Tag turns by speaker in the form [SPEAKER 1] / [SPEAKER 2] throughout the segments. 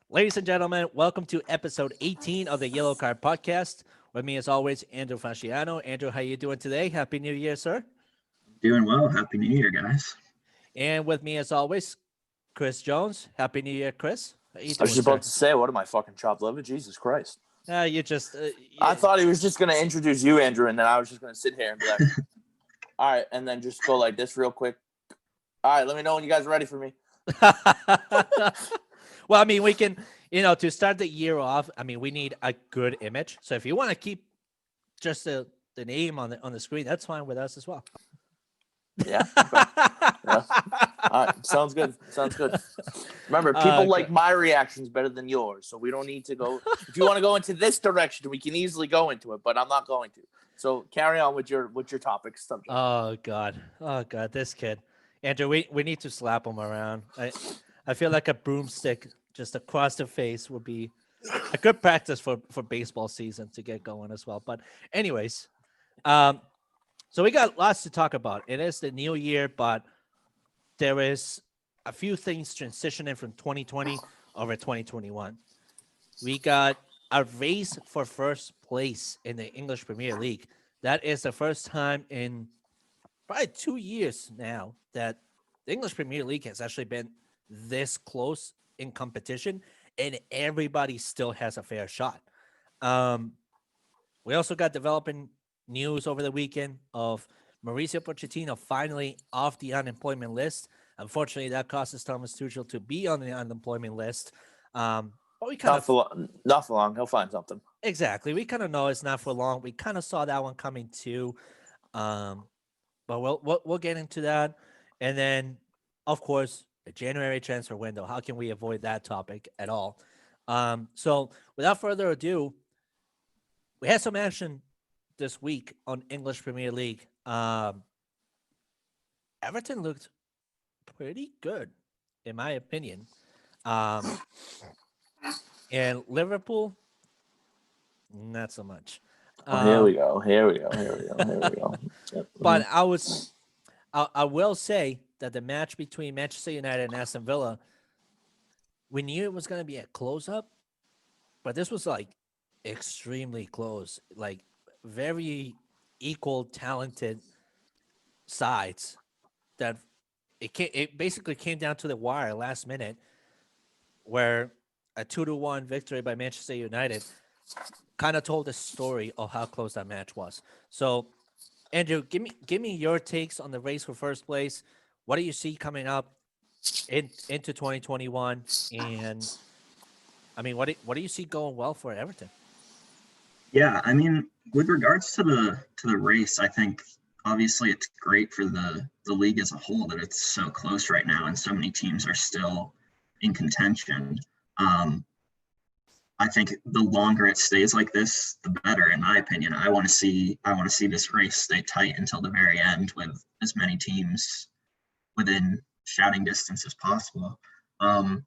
[SPEAKER 1] Ladies and gentlemen, welcome to episode 18 of the Yellow Card Podcast. With me, as always, Andrew Fasciano. Andrew, how you doing today? Happy New Year, sir.
[SPEAKER 2] Doing well. Happy New Year, guys.
[SPEAKER 1] And with me, as always, Chris Jones. Happy New Year, Chris. How you
[SPEAKER 3] I was
[SPEAKER 1] doing,
[SPEAKER 3] just
[SPEAKER 1] sir?
[SPEAKER 3] about to say, what am I fucking chopped liver? Jesus Christ.
[SPEAKER 1] You just...
[SPEAKER 3] I thought he was just going to introduce you, Andrew, and then I was just going to sit here and be like, all right, and then just go like this real quick. All right, let me know when you guys are ready for me.
[SPEAKER 1] Well, I mean, we can, to start the year off, I mean, we need a good image. So if you want to keep just the name on the screen, that's fine with us as well.
[SPEAKER 3] Yeah. Okay. Yeah. All right. Sounds good. Remember, people like my reactions better than yours, so we don't need to go. If you want to go into this direction, we can easily go into it, but I'm not going to. So carry on with your topic subject.
[SPEAKER 1] Oh God, this kid, Andrew. We need to slap him around. I feel like a broomstick just across the face would be a good practice for baseball season to get going as well. But anyways, so we got lots to talk about. It is the new year, but there is a few things transitioning from 2020 over 2021. We got a race for first place in the English Premier League. That is the first time in probably 2 years now that the English Premier League has actually been this close in competition, and everybody still has a fair shot. We also got developing news over the weekend of Mauricio Pochettino finally off the unemployment list. Unfortunately, that causes Thomas Tuchel to be on the unemployment list. But we kind
[SPEAKER 3] not for long. He'll find something.
[SPEAKER 1] Exactly. We kind of know it's not for long. We kind of saw that one coming too. But we'll get into that. And then, of course, the January transfer window. How can we avoid that topic at all? So without further ado, we had some action this week on English Premier League. Everton looked pretty good, in my opinion. And Liverpool, not so much.
[SPEAKER 3] Here we go.
[SPEAKER 1] But I will say that the match between Manchester United and Aston Villa, we knew it was going to be a close-up, but this was like extremely close, like very equal, talented sides. That it basically came down to the wire last minute, where a 2-1 victory by Manchester United kind of told the story of how close that match was. So, Andrew, give me your takes on the race for first place. What do you see coming up into 2021? And I mean, what do you see going well for Everton?
[SPEAKER 2] Yeah, I mean, with regards to the race, I think obviously it's great for the league as a whole that it's so close right now and so many teams are still in contention. I think the longer it stays like this, the better, in my opinion. I want to see this race stay tight until the very end with as many teams within shouting distance as possible. I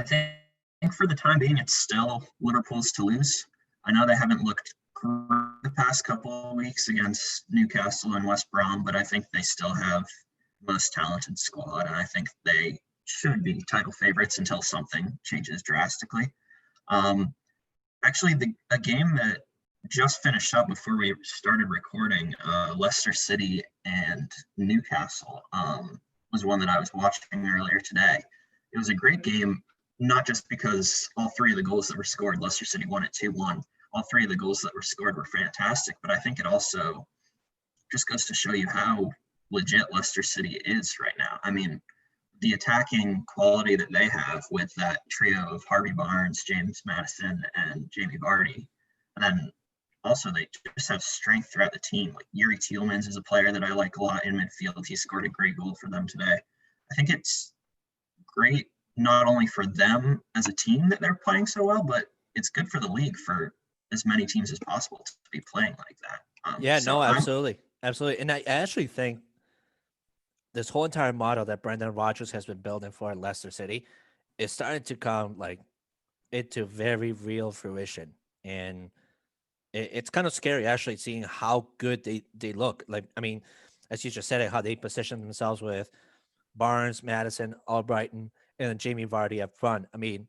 [SPEAKER 2] think for the time being, it's still Liverpool's to lose. I know they haven't looked great the past couple of weeks against Newcastle and West Brom, but I think they still have the most talented squad, and I think they should be title favorites until something changes drastically. Actually, a game that just finished up before we started recording, Leicester City and Newcastle, was one that I was watching earlier today. It was a great game, not just because all three of the goals that were scored, Leicester City won it 2-1. All three of the goals that were scored were fantastic, but I think it also just goes to show you how legit Leicester City is right now. I mean, the attacking quality that they have with that trio of Harvey Barnes, James Maddison, and Jamie Vardy. And then also they just have strength throughout the team. Like Yuri Tielemans is a player that I like a lot in midfield. He scored a great goal for them today. I think it's great not only for them as a team that they're playing so well, but it's good for the league for as many teams as possible to be playing like that.
[SPEAKER 1] Absolutely. Absolutely. And I actually think this whole entire model that Brendan Rodgers has been building for Leicester City is starting to come like into very real fruition. And it's kind of scary actually seeing how good they look. Like, I mean, as you just said, how they position themselves with Barnes, Madison, Albrighton, and then Jamie Vardy up front. I mean,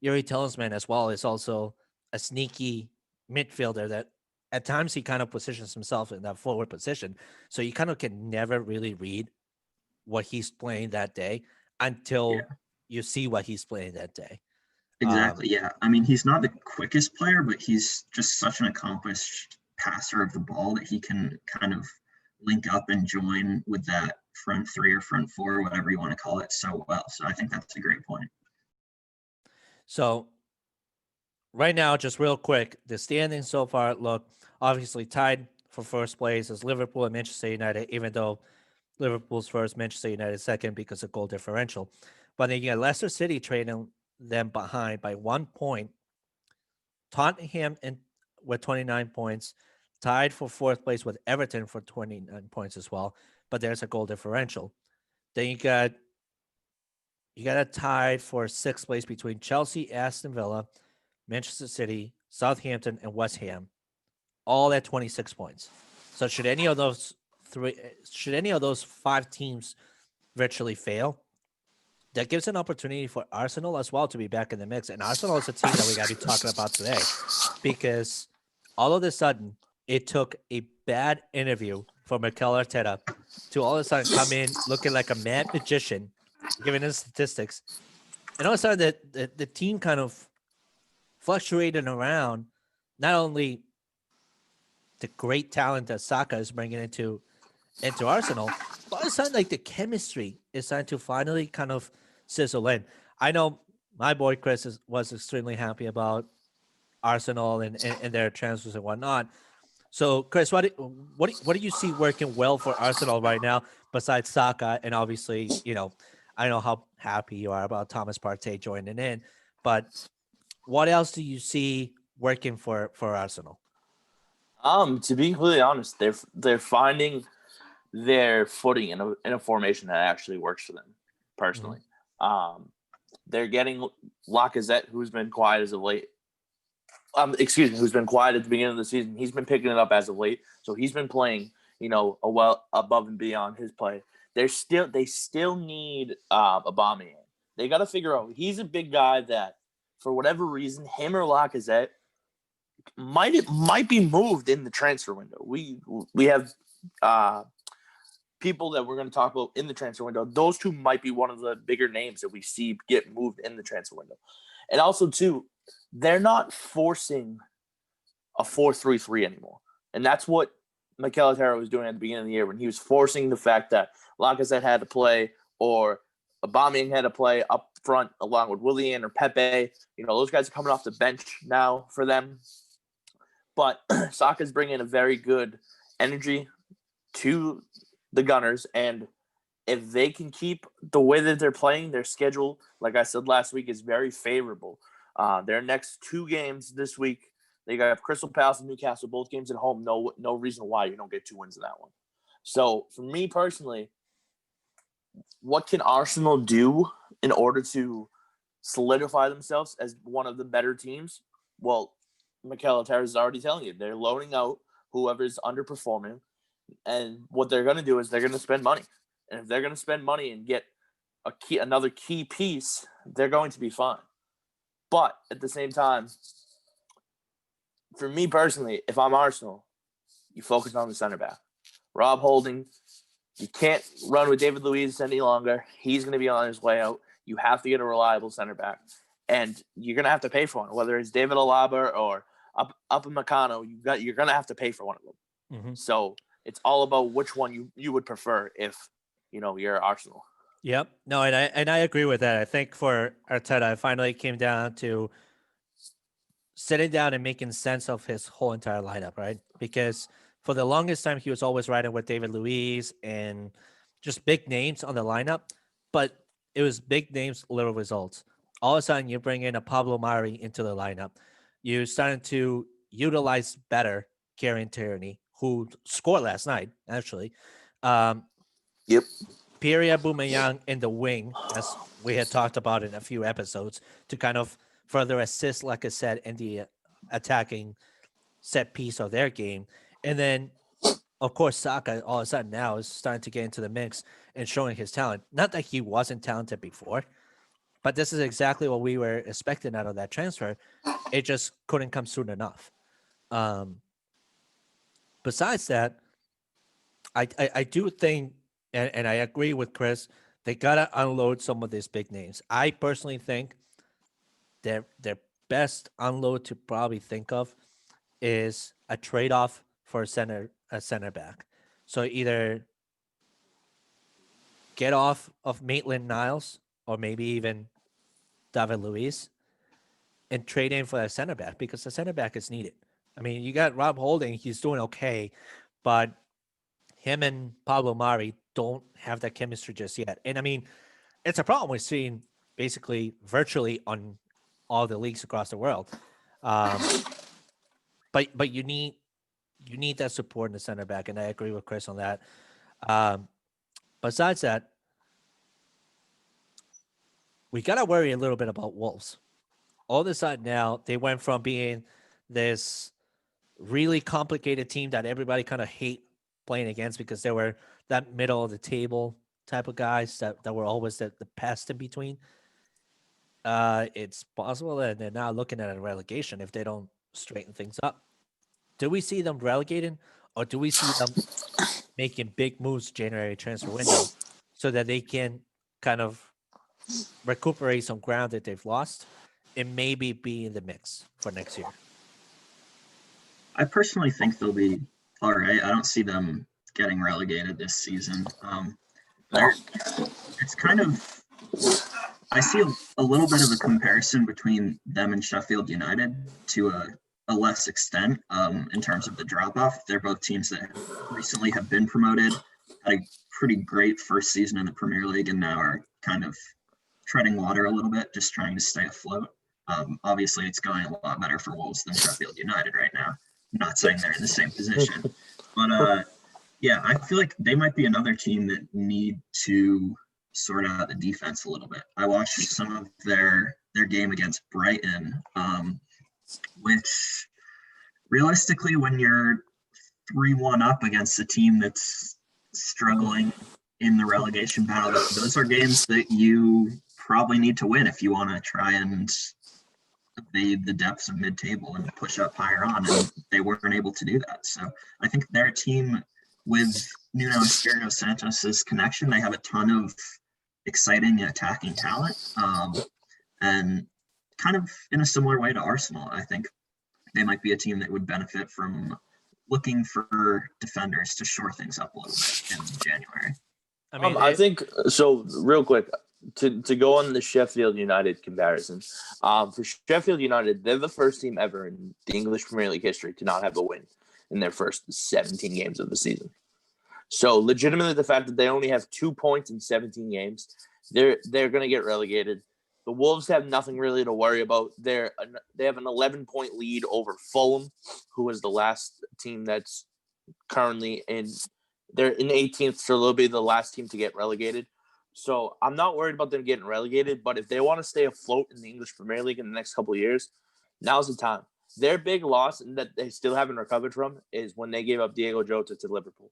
[SPEAKER 1] Yuri Tillmans as well is also a sneaky midfielder that at times he kind of positions himself in that forward position. So you kind of can never really read what he's playing that day until
[SPEAKER 2] Yeah,
[SPEAKER 1] you see what he's playing that day.
[SPEAKER 2] exactly. Yeah. I mean, he's not the quickest player, but he's just such an accomplished passer of the ball that he can kind of link up and join with that front three or front four, whatever you want to call it, so well. So I think that's a great point.
[SPEAKER 1] So right now, just real quick, the standings so far look obviously tied for first place as Liverpool and Manchester United, even though Liverpool's first, Manchester United second because of goal differential. But then you got Leicester City trailing them behind by 1 point. Tottenham with 29 points, tied for fourth place with Everton for 29 points as well. But there's a goal differential. Then you got a tie for sixth place between Chelsea, Aston Villa, Manchester City, Southampton, and West Ham, all at 26 points. So should any of those five teams virtually fail, that gives an opportunity for Arsenal as well to be back in the mix. And Arsenal is a team that we got to be talking about today because all of a sudden it took a bad interview for Mikel Arteta to all of a sudden come in looking like a mad magician, giving his statistics. And all of a sudden the team kind of fluctuated around not only the great talent that Saka is bringing into Arsenal, but all of a sudden, like the chemistry is starting to finally kind of sizzle in. I know my boy Chris was extremely happy about Arsenal and their transfers and whatnot. So, Chris, what do you see working well for Arsenal right now besides Saka? And obviously, I know how happy you are about Thomas Partey joining in, but what else do you see working for Arsenal?
[SPEAKER 3] To be completely honest, they're finding their footing in a formation that actually works for them personally. Mm-hmm. They're getting Lacazette, who's been quiet as of late. Who's been quiet at the beginning of the season. He's been picking it up as of late, so he's been playing, well above and beyond his play. They still need Aubameyang. They got to figure out. He's a big guy that, for whatever reason, him or Lacazette might be moved in the transfer window. We have people that we're going to talk about in the transfer window. Those two might be one of the bigger names that we see get moved in the transfer window. And also, too, they're not forcing a 4-3-3 anymore. And that's what Mikel Arteta was doing at the beginning of the year when he was forcing the fact that Lacazette had to play or Aubameyang had to play up front along with Willian or Pepe. Those guys are coming off the bench now for them. But Saka's bringing a very good energy to the Gunners, and if they can keep the way that they're playing, their schedule, like I said last week, is very favorable. Their next two games this week, they got Crystal Palace and Newcastle, both games at home. No reason why you don't get 2 wins in that one. So for me personally, what can Arsenal do in order to solidify themselves as one of the better teams? Well, Mikel Arteta is already telling you they're loaning out whoever's underperforming. And what they're going to do is they're going to spend money. And if they're going to spend money and get another key piece, they're going to be fine. But at the same time, for me personally, if I'm Arsenal, you focus on the center back. Rob Holding, you can't run with David Luiz any longer. He's going to be on his way out. You have to get a reliable center back. And you're going to have to pay for one, whether it's David Alaba or Upamecano. You're going to have to pay for one of them. Mm-hmm. So it's all about which one you would prefer if you're Arsenal.
[SPEAKER 1] Yep. No, and I agree with that. I think for Arteta, it finally came down to sitting down and making sense of his whole entire lineup, right? Because for the longest time, he was always riding with David Luiz and just big names on the lineup, but it was big names, little results. All of a sudden, you bring in a Pablo Mari into the lineup. You're starting to utilize better Kieran Tierney, who scored last night, actually.
[SPEAKER 3] Yep.
[SPEAKER 1] Pierre Aubameyang in the wing, as we had talked about in a few episodes, to kind of further assist, like I said, in the attacking set piece of their game. And then, of course, Saka all of a sudden now is starting to get into the mix and showing his talent. Not that he wasn't talented before, But this is exactly what we were expecting out of that transfer. It just couldn't come soon enough. Besides that, I do think, and I agree with Chris, they gotta unload some of these big names. I personally think their best unload to probably think of is a trade-off for a center back. So either get off of Maitland-Niles or maybe even David Luiz and trade in for a center back, because the center back is needed. I mean, you got Rob Holding, he's doing okay, but him and Pablo Mari don't have that chemistry just yet. And I mean, it's a problem we're seeing basically virtually on all the leagues across the world. But you need that support in the center back, and I agree with Chris on that. Besides that, we gotta worry a little bit about Wolves. All of a sudden now, they went from being this really complicated team that everybody kind of hate playing against because they were that middle of the table type of guys that were always the pest in between. It's possible that they're now looking at a relegation if they don't straighten things up. Do we see them relegating, or do we see them making big moves January transfer window so that they can kind of recuperate some ground that they've lost and maybe be in the mix for next year?
[SPEAKER 2] I personally think they'll be all right. I don't see them getting relegated this season. It's kind of, I see a little bit of a comparison between them and Sheffield United to a less extent in terms of the drop-off. They're both teams that recently have been promoted, had a pretty great first season in the Premier League, and now are kind of treading water a little bit, just trying to stay afloat. Obviously, it's going a lot better for Wolves than Sheffield United right now. I'm not saying they're in the same position. But, yeah, I feel like they might be another team that need to sort out the defense a little bit. I watched some of their game against Brighton, which realistically, when you're 3-1 up against a team that's struggling in the relegation battle, those are games that you probably need to win if you want to try and evade the depths of mid-table and push up higher on, and they weren't able to do that. So I think their team, with Nuno Espirito Santos's connection, they have a ton of exciting attacking talent, and kind of in a similar way to Arsenal, I think they might be a team that would benefit from looking for defenders to shore things up a little bit in January.
[SPEAKER 3] I mean, I think so. Real quick, to go on the Sheffield United comparison, for Sheffield United, they're the first team ever in the English Premier League history to not have a win in their first 17 games of the season. So, legitimately, the fact that they only have 2 points in 17 games, they're going to get relegated. The Wolves have nothing really to worry about. They have an 11-point lead over Fulham, who is the last team that's currently in. They're in 18th, so they'll be the last team to get relegated. So I'm not worried about them getting relegated, but if they want to stay afloat in the English Premier League in the next couple of years, now's the time. Their big loss, and that they still haven't recovered from, is when they gave up Diego Jota to Liverpool.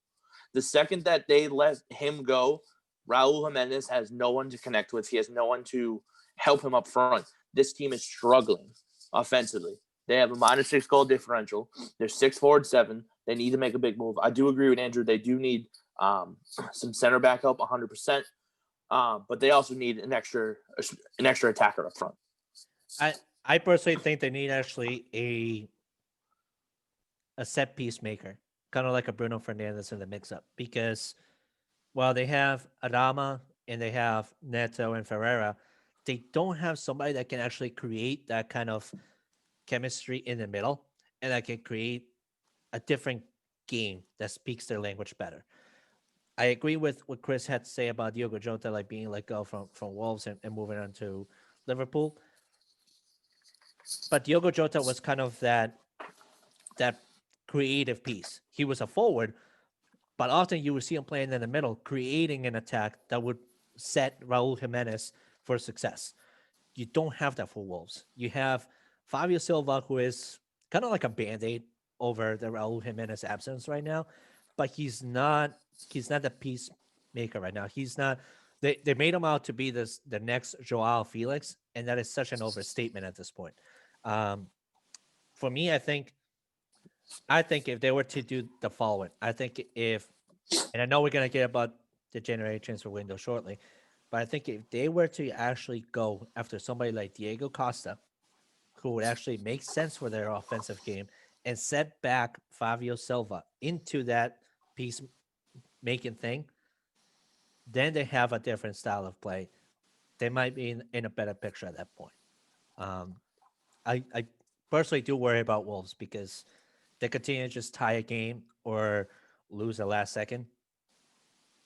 [SPEAKER 3] The second that they let him go, Raul Jimenez has no one to connect with. He has no one to help him up front. This team is struggling offensively. They have a -6 goal differential. They're 6-4-7. They need to make a big move. I do agree with Andrew. They do need some center back help 100%. But they also need an extra attacker up front.
[SPEAKER 1] I personally think they need actually a set piece maker, kind of like a Bruno Fernandes in the mix-up, because while they have Adama and they have Neto and Ferreira, they don't have somebody that can actually create that kind of chemistry in the middle and that can create a different game that speaks their language better. I agree with what Chris had to say about Diogo Jota, like being let go from Wolves and moving on to Liverpool. But Diogo Jota was kind of that creative piece. He was a forward, but often you would see him playing in the middle, creating an attack that would set Raul Jimenez for success. You don't have that for Wolves. You have Fabio Silva, who is kind of like a Band-Aid over the Raul Jimenez absence right now, but he's not the peacemaker right now. He's not They made him out to be the next Joao Felix, and that is such an overstatement at this point. For me, I think if they were to do the following, and I know we're gonna get about the January transfer window shortly, but I think if they were to actually go after somebody like Diego Costa, who would actually make sense for their offensive game, and set back Fabio Silva into that piece making thing, then they have a different style of play. They might be in a better picture at that point. I personally do worry about Wolves because they continue to just tie a game or lose the last second.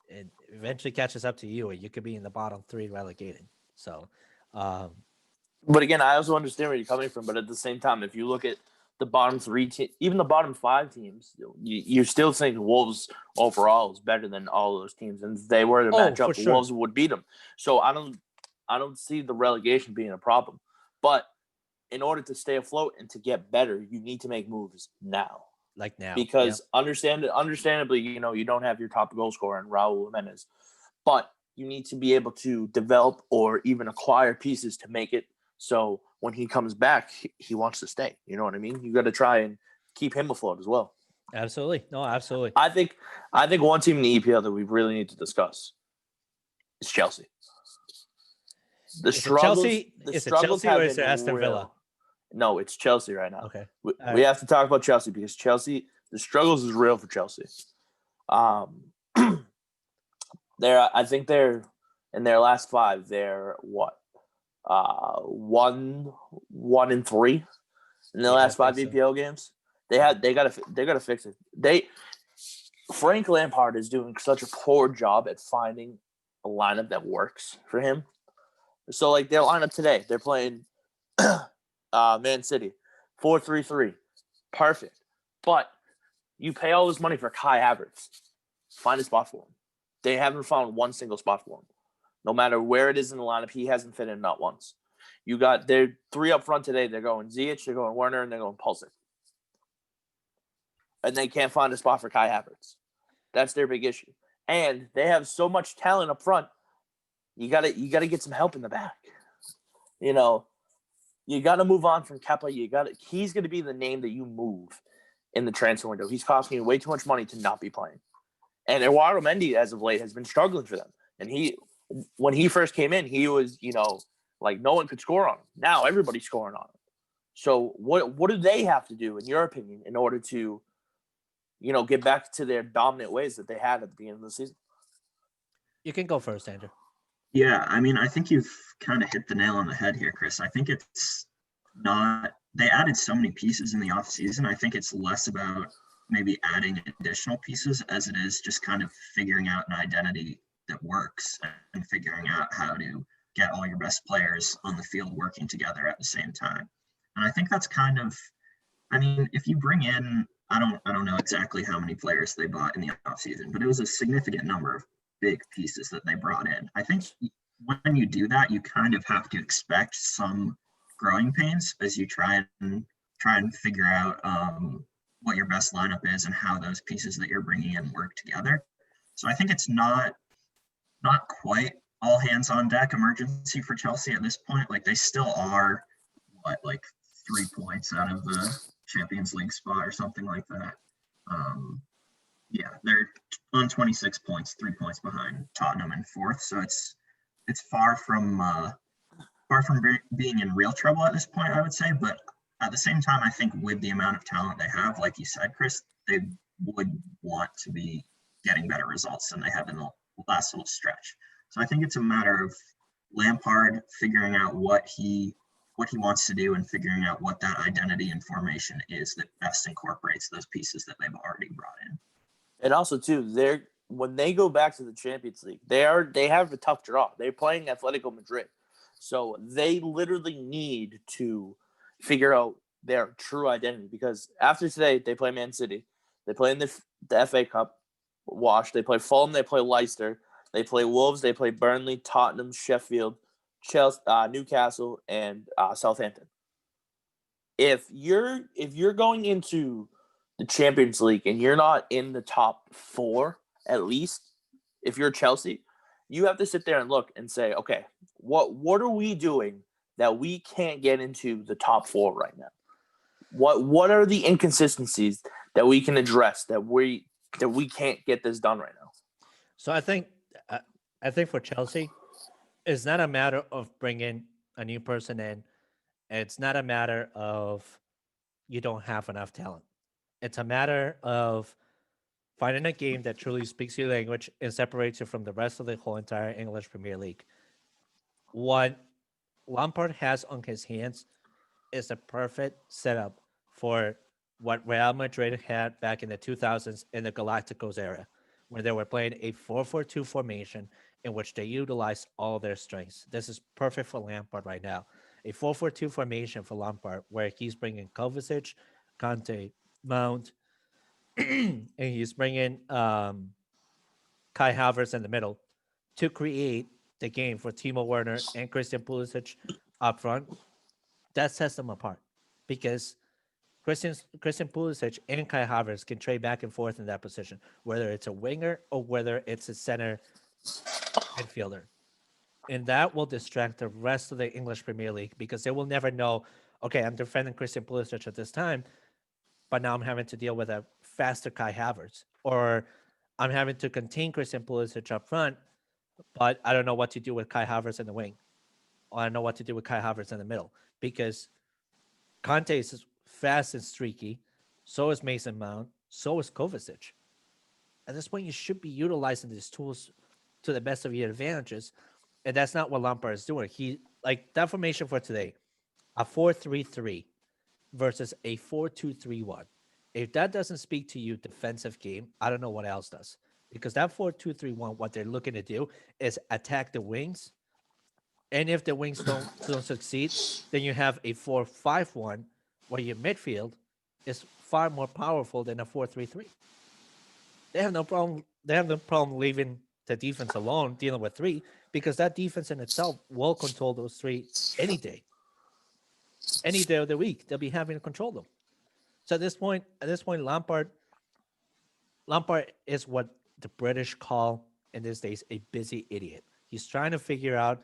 [SPEAKER 1] It eventually catches up to you, and you could be in the bottom 3 relegated. So,
[SPEAKER 3] But again, I also understand where you're coming from. But at the same time, if you look at the bottom 3 even the bottom 5 teams, you're still saying Wolves overall is better than all those teams, and if they were to match up, the
[SPEAKER 1] sure.
[SPEAKER 3] Wolves would beat them. So I don't see the relegation being a problem. But in order to stay afloat and to get better, you need to make moves now.
[SPEAKER 1] Like now,
[SPEAKER 3] because understandably, you don't have your top goal scorer in Raul Jimenez, but you need to be able to develop or even acquire pieces to make it so when he comes back, he wants to stay. You know what I mean? You got to try and keep him afloat as well.
[SPEAKER 1] Absolutely. No, absolutely.
[SPEAKER 3] I think one team in the EPL that we really need to discuss is Chelsea.
[SPEAKER 1] Is it Chelsea or is it Aston Villa?
[SPEAKER 3] No, it's Chelsea right now.
[SPEAKER 1] Okay.
[SPEAKER 3] We have to talk about Chelsea because Chelsea, the struggles is real for Chelsea. I think they're in their last 5. They're what? 1-3 in the last 5 EPL games. They gotta fix it. Frank Lampard is doing such a poor job at finding a lineup that works for him. So like their lineup today, they're playing Man City 4-3-3, perfect. But you pay all this money for Kai Havertz, find a spot for him. They haven't found one single spot for him. No matter where it is in the lineup, he hasn't fit in not once. You got their 3 up front today. They're going Ziyech, they're going Werner, and they're going Pulisic. And they can't find a spot for Kai Havertz. That's their big issue. And they have so much talent up front. You gotta get some help in the back. You got to move on from Kepa. He's going to be the name that you move in the transfer window. He's costing you way too much money to not be playing. And Eduardo Mendy, as of late, has been struggling for them. And when he first came in, he was, like no one could score on him. Now everybody's scoring on him. So what do they have to do, in your opinion, in order to, get back to their dominant ways that they had at the beginning of the season?
[SPEAKER 1] You can go first, Andrew.
[SPEAKER 2] Yeah, I mean, I think you've kind of hit the nail on the head here, Chris. I think it's not – they added so many pieces in the offseason. I think it's less about maybe adding additional pieces as it is just kind of figuring out an identity that works and figuring out how to get all your best players on the field working together at the same time. And I think that's kind of – I mean, if you bring in – I don't know exactly how many players they bought in the offseason, but it was a significant number of big pieces that they brought in. I think when you do that, you kind of have to expect some growing pains as you try and figure out what your best lineup is and how those pieces that you're bringing in work together. So I think it's not quite all hands on deck emergency for Chelsea at this point. Like they still are 3 points out of the Champions League spot or something like that. Yeah, they're on 26 points, 3 points behind Tottenham in 4th. So it's far from being in real trouble at this point, I would say. But at the same time, I think with the amount of talent they have, like you said, Chris, they would want to be getting better results than they have in the last little stretch. So I think it's a matter of Lampard figuring out what he wants to do and figuring out what that identity and formation is that best incorporates those pieces that they've already brought in.
[SPEAKER 3] And also, too, when they go back to the Champions League, they have a tough draw. They're playing Atletico Madrid. So they literally need to figure out their true identity because after today, they play Man City. They play in the FA Cup wash. They play Fulham. They play Leicester. They play Wolves. They play Burnley, Tottenham, Sheffield, Chelsea, Newcastle, and Southampton. If you're going into the Champions League and you're not in the top 4, at least, if you're Chelsea, you have to sit there and look and say, okay, what are we doing that we can't get into the top 4 right now? What are the inconsistencies that we can address that we can't get this done right now?
[SPEAKER 1] So I think for Chelsea, it's not a matter of bringing a new person in. It's not a matter of you don't have enough talent. It's a matter of finding a game that truly speaks your language and separates you from the rest of the whole entire English Premier League. What Lampard has on his hands is a perfect setup for what Real Madrid had back in the 2000s in the Galacticos era, where they were playing a 4-4-2 formation in which they utilized all their strengths. This is perfect for Lampard right now. A 4-4-2 formation for Lampard, where he's bringing Kovacic, Conte, Mount, and he's bringing Kai Havertz in the middle to create the game for Timo Werner and Christian Pulisic up front. That sets them apart because Christian Pulisic and Kai Havertz can trade back and forth in that position, whether it's a winger or whether it's a center midfielder. And that will distract the rest of the English Premier League because they will never know, okay, I'm defending Christian Pulisic at this time, but now I'm having to deal with a faster Kai Havertz, or I'm having to contain Christian Pulisic up front, but I don't know what to do with Kai Havertz in the wing, or I don't know what to do with Kai Havertz in the middle because Conte is fast and streaky, so is Mason Mount, so is Kovacic. At this point, you should be utilizing these tools to the best of your advantages, and that's not what Lampard is doing. He like that formation for today, a 4-3-3 versus a 4-2-3-1. If that doesn't speak to you defensive game, I don't know what else does. Because that 4-2-3-1, what they're looking to do is attack the wings. And if the wings don't succeed, then you have a 4-5-1 where your midfield is far more powerful than a 4-3-3. They have no problem leaving the defense alone, dealing with 3, because that defense in itself will control those 3 any day. Any day of the week, they'll be having to control them. So at this point, Lampard is what the British call in these days a busy idiot. He's trying to figure out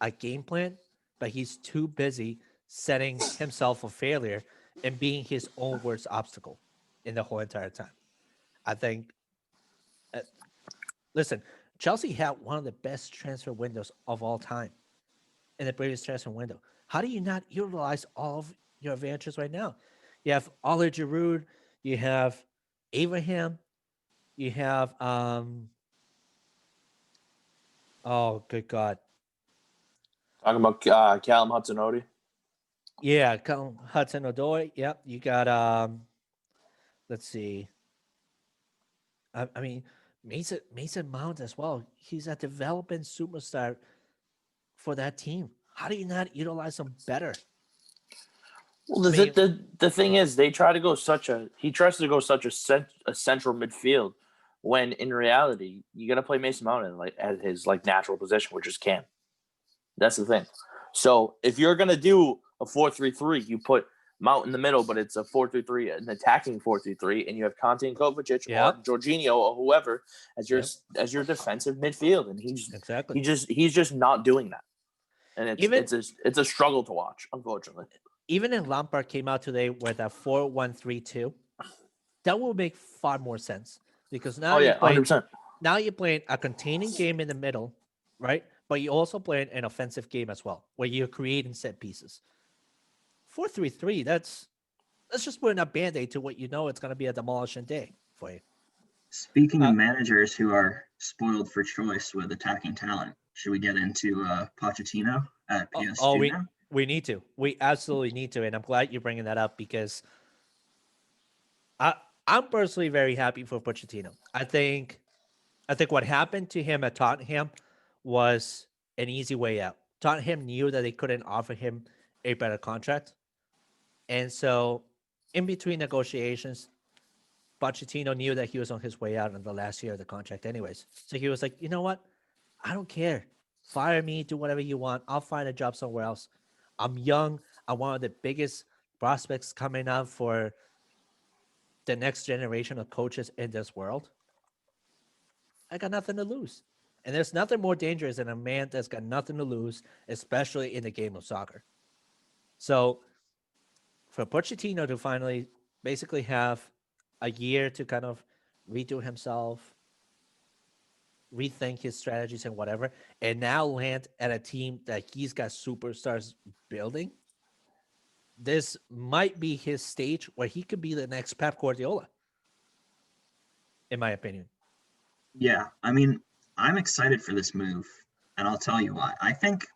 [SPEAKER 1] a game plan, but he's too busy setting himself a failure and being his own worst obstacle in the whole entire time. I think, listen, Chelsea had one of the best transfer windows of all time in the previous transfer window. How do you not utilize all of your advantages right now? You have Oliver Giroud, you have Abraham, you have oh good God.
[SPEAKER 3] Talking about Callum Hudson-Odoi.
[SPEAKER 1] Yeah, Callum Hudson-Odoi. Yep, you got let's see. I mean Mason Mount as well. He's a developing superstar for that team. How do you not utilize him better?
[SPEAKER 3] Well, the thing is, he tries to go such a central midfield, when in reality you got to play Mason Mount in at his natural position, which is cam. That's the thing. So if you're gonna do a 4-3-3, you put Mount in the middle, but it's a 4-3-3, an attacking 4-3-3, and you have Conte and Kovacic or Jorginho or whoever as your defensive midfield, and he's just not doing that, and it's a struggle to watch, unfortunately.
[SPEAKER 1] Even if Lampard came out today with a 4-1-3-2, that will make far more sense because now you're playing
[SPEAKER 3] 100%.
[SPEAKER 1] Now you're playing a containing game in the middle, right? But you're also playing an offensive game as well, where you're creating set pieces. 4-3-3, that's just putting a band-aid to what you know it's going to be a demolishing day for you.
[SPEAKER 2] Speaking of managers who are spoiled for choice with attacking talent, should we get into Pochettino at PSG now?
[SPEAKER 1] We need to. We absolutely need to, and I'm glad you're bringing that up because I'm personally very happy for Pochettino. I think what happened to him at Tottenham was an easy way out. Tottenham knew that they couldn't offer him a better contract, and so in between negotiations, Pochettino knew that he was on his way out in the last year of the contract, anyways. So he was like, you know what? I don't care. Fire me, do whatever you want. I'll find a job somewhere else. I'm young. I'm one of the biggest prospects coming up for the next generation of coaches in this world. I got nothing to lose. And there's nothing more dangerous than a man that's got nothing to lose, especially in the game of soccer. So for Pochettino to finally basically have a year to kind of redo himself, rethink his strategies and whatever, and now land at a team that he's got superstars building, this might be his stage where he could be the next Pep Guardiola, in my opinion.
[SPEAKER 2] Yeah, I mean, I'm excited for this move, and I'll tell you why. I think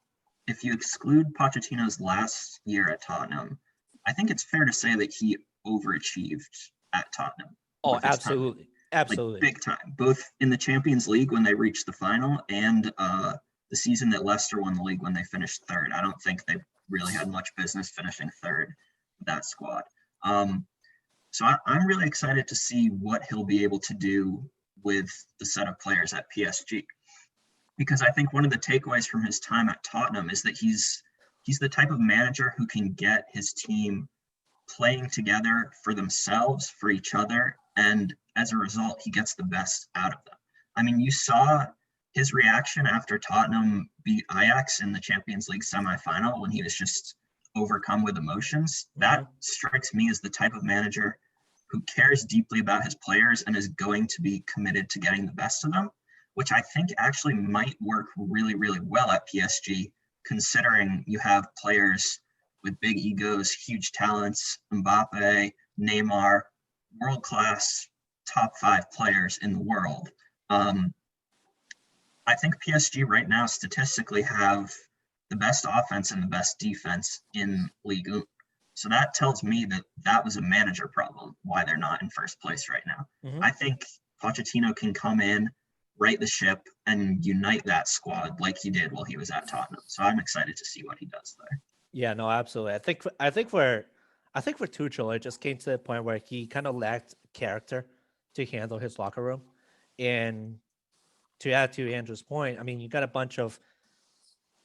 [SPEAKER 2] if you exclude Pochettino's last year at Tottenham, I think it's fair to say that he overachieved at Tottenham.
[SPEAKER 1] Oh,
[SPEAKER 2] with his time.
[SPEAKER 1] absolutely. Absolutely.
[SPEAKER 2] Like big time, both in the Champions League when they reached the final and the season that Leicester won the league when they finished third. I don't think they really had much business finishing third with that squad. So I'm really excited to see what he'll be able to do with the set of players at PSG. Because I think one of the takeaways from his time at Tottenham is that he's the type of manager who can get his team playing together for themselves, for each other, and as a result, he gets the best out of them. I mean, you saw his reaction after Tottenham beat Ajax in the Champions League semifinal when he was just overcome with emotions. That strikes me as the type of manager who cares deeply about his players and is going to be committed to getting the best of them, which I think actually might work really, really well at PSG, considering you have players with big egos, huge talents, Mbappe, Neymar, world-class top 5 players in the world. I think PSG right now statistically have the best offense and the best defense in Ligue 1. So that tells me that that was a manager problem, why they're not in first place right now. I think Pochettino can come in, right the ship, and unite that squad like he did while he was at Tottenham. So I'm excited to see what he does there.
[SPEAKER 1] Yeah, no, absolutely. I think for Tuchel, it just came to the point where he kind of lacked character to handle his locker room. And to add to Andrew's point, I mean, you got a bunch of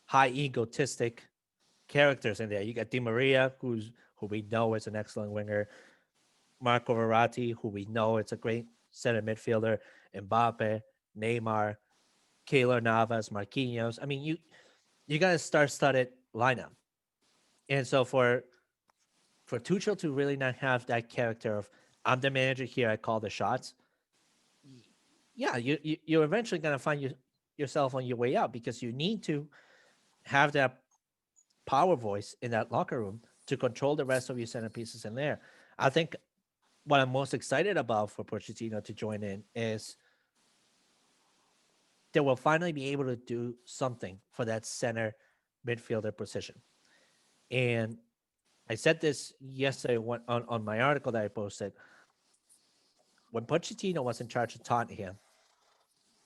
[SPEAKER 1] high egotistic characters in there. You got Di Maria, who we know is an excellent winger, Marco Verratti, who we know is a great center midfielder, Mbappe, Neymar, Keylor Navas, Marquinhos. I mean, you got a star-studded lineup. And so for Tuchel to really not have that character of, I'm the manager here, I call the shots, yeah, you're eventually going to find yourself on your way out, because you need to have that power voice in that locker room to control the rest of your centerpieces in there. I think what I'm most excited about for Pochettino to join in is they will finally be able to do something for that center midfielder position. And I said this yesterday on my article that I posted. When Pochettino was in charge of Tottenham,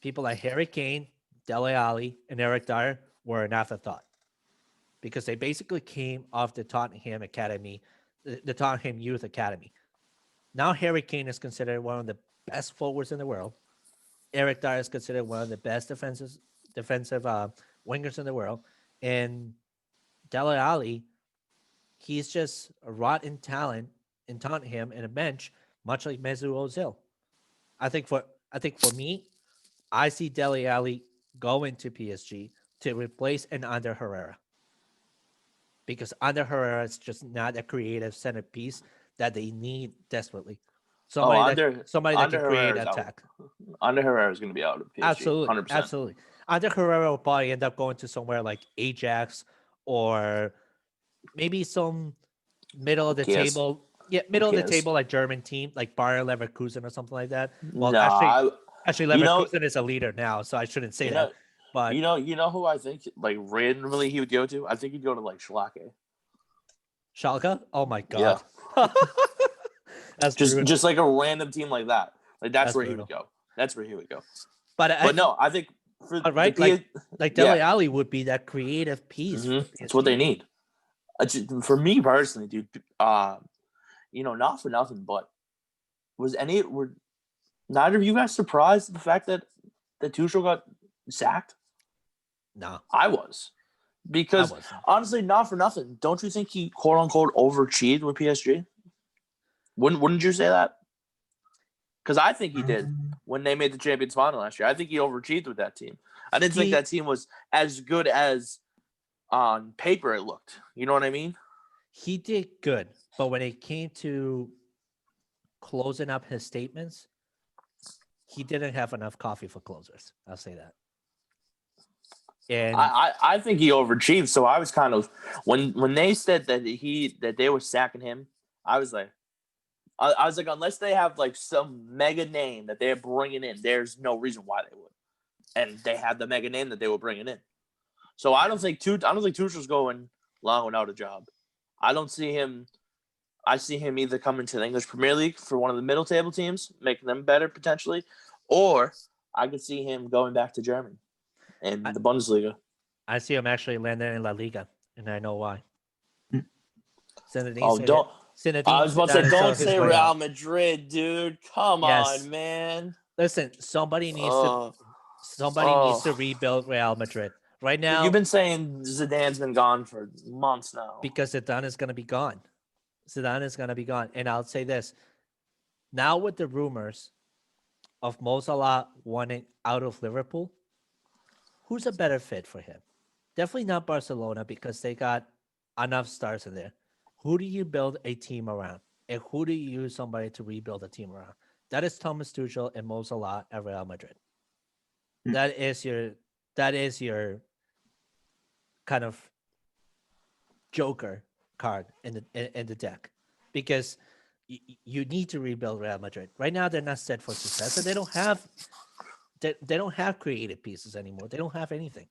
[SPEAKER 1] people like Harry Kane, Dele Alli, and Eric Dyer were an afterthought, because they basically came off the Tottenham Academy, the Tottenham Youth Academy. Now Harry Kane is considered one of the best forwards in the world. Eric Dyer is considered one of the best defensive wingers in the world. And Dele Alli, he's just a rotten talent in Tottenham and a bench, much like Mesut Ozil. I think for me, I see Dele Alli go into PSG to replace an Ander Herrera, because Ander Herrera is just not a creative centerpiece that they need desperately. Somebody that can create attack.
[SPEAKER 3] Ander Herrera is going to be out of PSG.
[SPEAKER 1] Absolutely,
[SPEAKER 3] 100%.
[SPEAKER 1] absolutely. Ander Herrera will probably end up going to somewhere like Ajax, or maybe some middle of the table. Yeah, middle of the table, like German team, like Bayer Leverkusen or something like that. Well, actually, Leverkusen is a leader now, so I shouldn't say that. But
[SPEAKER 3] you know who I think like randomly he would go to? I think he'd go to like Schalke.
[SPEAKER 1] Schalke? Oh my god. Yeah. That's
[SPEAKER 3] just like a random team like that. Like that's where brutal. He would go. That's where he would go. But no, I think for
[SPEAKER 1] right, like Dele Alli would be that creative piece.
[SPEAKER 3] That's what they need. For me personally, dude. Not for nothing, but were neither of you guys surprised at the fact that Tuchel got sacked?
[SPEAKER 1] No,
[SPEAKER 3] I was, because honestly, not for nothing. Don't you think he quote unquote overachieved with PSG? Wouldn't you say that? Because I think he did when they made the Champions Final last year. I think he overachieved with that team. I didn't think that team was as good as on paper it looked. You know what I mean?
[SPEAKER 1] He did good, but when it came to closing up his statements, he didn't have enough coffee for closers. I'll say that. And
[SPEAKER 3] I think he overachieved. So I was kind of when they said that they were sacking him, I was like, unless they have like some mega name that they're bringing in, there's no reason why they would. And they had the mega name that they were bringing in. So I don't think Tuchel's going long without a job. I see him either coming to the English Premier League for one of the middle table teams, making them better potentially, or I could see him going back to Germany and the Bundesliga.
[SPEAKER 1] I see him actually landing in La Liga, and I know why.
[SPEAKER 3] I was about to say, don't say Real Madrid, dude. Come on, man.
[SPEAKER 1] Listen, somebody needs to rebuild Real Madrid. Right now,
[SPEAKER 3] you've been saying Zidane's been gone for months now.
[SPEAKER 1] Because Zidane is going to be gone. And I'll say this. Now with the rumors of Mo Salah wanting out of Liverpool, who's a better fit for him? Definitely not Barcelona because they got enough stars in there. Who do you build a team around? And who do you use somebody to rebuild a team around? That is Thomas Tuchel and Mo Salah at Real Madrid. That is your kind of joker card in the deck, because you need to rebuild Real Madrid. Right now, they're not set for success, and they don't have creative pieces anymore. They don't have anything.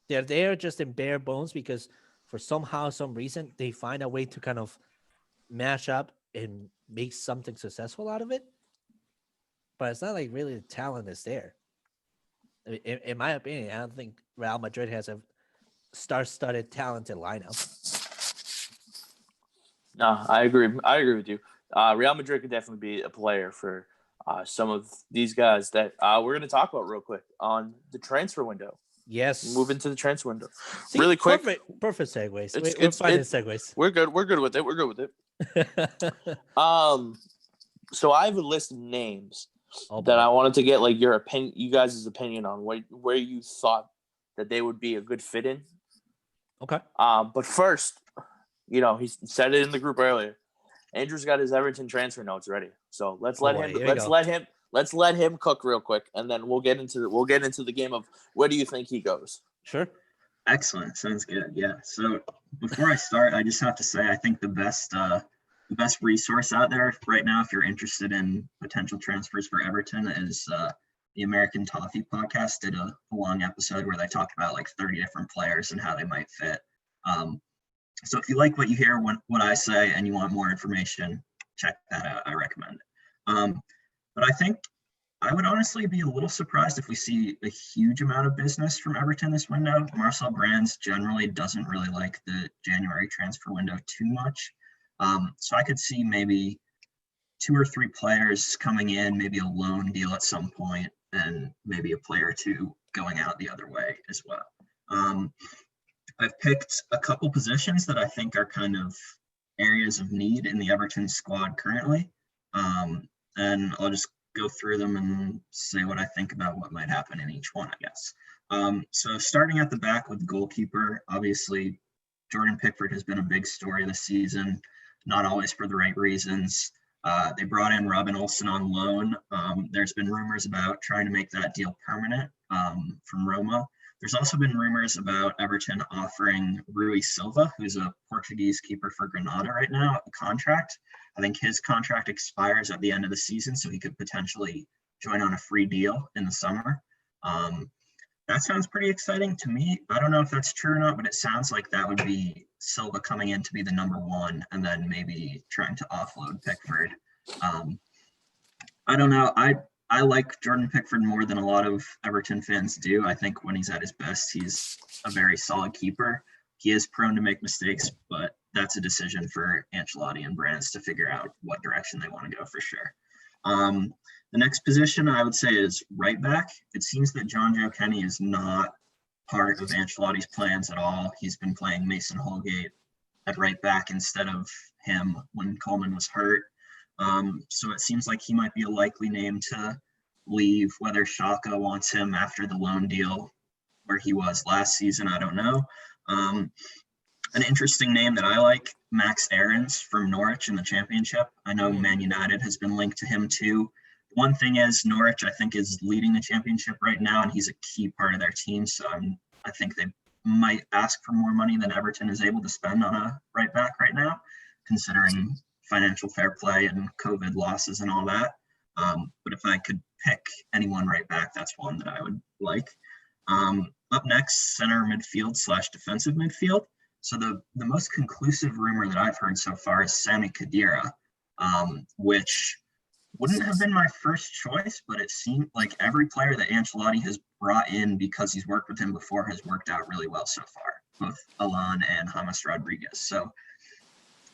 [SPEAKER 1] They're there just in bare bones because for some reason they find a way to kind of mash up and make something successful out of it. But it's not like really the talent is there. In my opinion, I don't think Real Madrid has a star-studded, talented lineup.
[SPEAKER 3] No, I agree with you. Real Madrid could definitely be a player for some of these guys that we're going to talk about real quick on the transfer window.
[SPEAKER 1] Yes.
[SPEAKER 3] Move into the transfer window. See, really quick.
[SPEAKER 1] Perfect segues. We're finding segues.
[SPEAKER 3] We're good. We're good with it. So I have a list of names that I wanted to get like your opinion, you guys' opinion on where you thought that they would be a good fit in.
[SPEAKER 1] Okay.
[SPEAKER 3] But first, he said it in the group earlier. Andrew's got his Everton transfer notes ready. So let's let him cook real quick, and then we'll get into the game of where do you think he goes.
[SPEAKER 1] Sure.
[SPEAKER 2] Excellent. Sounds good. Yeah. So before I start, I just have to say I think the best resource out there right now, if you're interested in potential transfers for Everton, is the American Toffee podcast did a long episode where they talked about like 30 different players and how they might fit. So if you like what you hear, what I say, and you want more information, check that out. I recommend it. But I think I would honestly be a little surprised if we see a huge amount of business from Everton this window. Marcel Brands generally doesn't really like the January transfer window too much. So I could see maybe 2 or 3 players coming in, maybe a loan deal at some point, and maybe a player or 2 going out the other way as well. I've picked a couple positions that I think are kind of areas of need in the Everton squad currently. And I'll just go through them and say what I think about what might happen in each one, I guess. So starting at the back with the goalkeeper, obviously Jordan Pickford has been a big story this season, not always for the right reasons. They brought in Robin Olsen on loan. There's been rumors about trying to make that deal permanent from Roma. There's also been rumors about Everton offering Rui Silva, who's a Portuguese keeper for Granada right now, a contract. I think his contract expires at the end of the season, so he could potentially join on a free deal in the summer. That sounds pretty exciting to me. I don't know if that's true or not, but it sounds like that would be Silva coming in to be the number 1 and then maybe trying to offload Pickford. I don't know. I like Jordan Pickford more than a lot of Everton fans do. I think when he's at his best, he's a very solid keeper. He is prone to make mistakes, but that's a decision for Ancelotti and Brands to figure out what direction they want to go for sure. The next position I would say is right back. It seems that John Joe Kenny is not part of Ancelotti's plans at all. He's been playing Mason Holgate at right back instead of him when Coleman was hurt. So it seems like he might be a likely name to leave, whether Xhaka wants him after the loan deal where he was last season, I don't know. An interesting name that I like, Max Aarons from Norwich in the Championship. I know Man United has been linked to him too. One thing is Norwich, I think, is leading the Championship right now, and he's a key part of their team. So I think they might ask for more money than Everton is able to spend on a right back right now, considering financial fair play and COVID losses and all that. But if I could pick anyone right back, that's one that I would like. Up next, center midfield / defensive midfield. So the most conclusive rumor that I've heard so far is Sami Khedira, which wouldn't have been my first choice, but it seemed like every player that Ancelotti has brought in because he's worked with him before has worked out really well so far, both Alan and James Rodriguez. So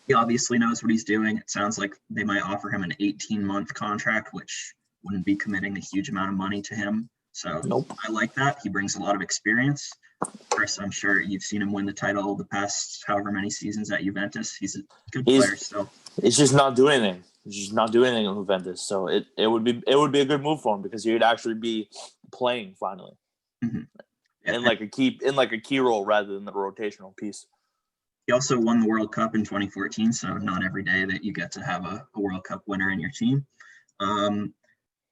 [SPEAKER 2] he obviously knows what he's doing. It sounds like they might offer him an 18-month contract, which wouldn't be committing a huge amount of money to him. So I like that. He brings a lot of experience. Chris, I'm sure you've seen him win the title the past however many seasons at Juventus. He's a good player still.
[SPEAKER 3] It's just not doing anything. He's just not doing anything at Juventus. So it would be a good move for him because he would actually be playing finally.
[SPEAKER 2] Mm-hmm. Yeah.
[SPEAKER 3] in like a key role rather than the rotational piece.
[SPEAKER 2] He also won the World Cup in 2014, so not every day that you get to have a World Cup winner in your team.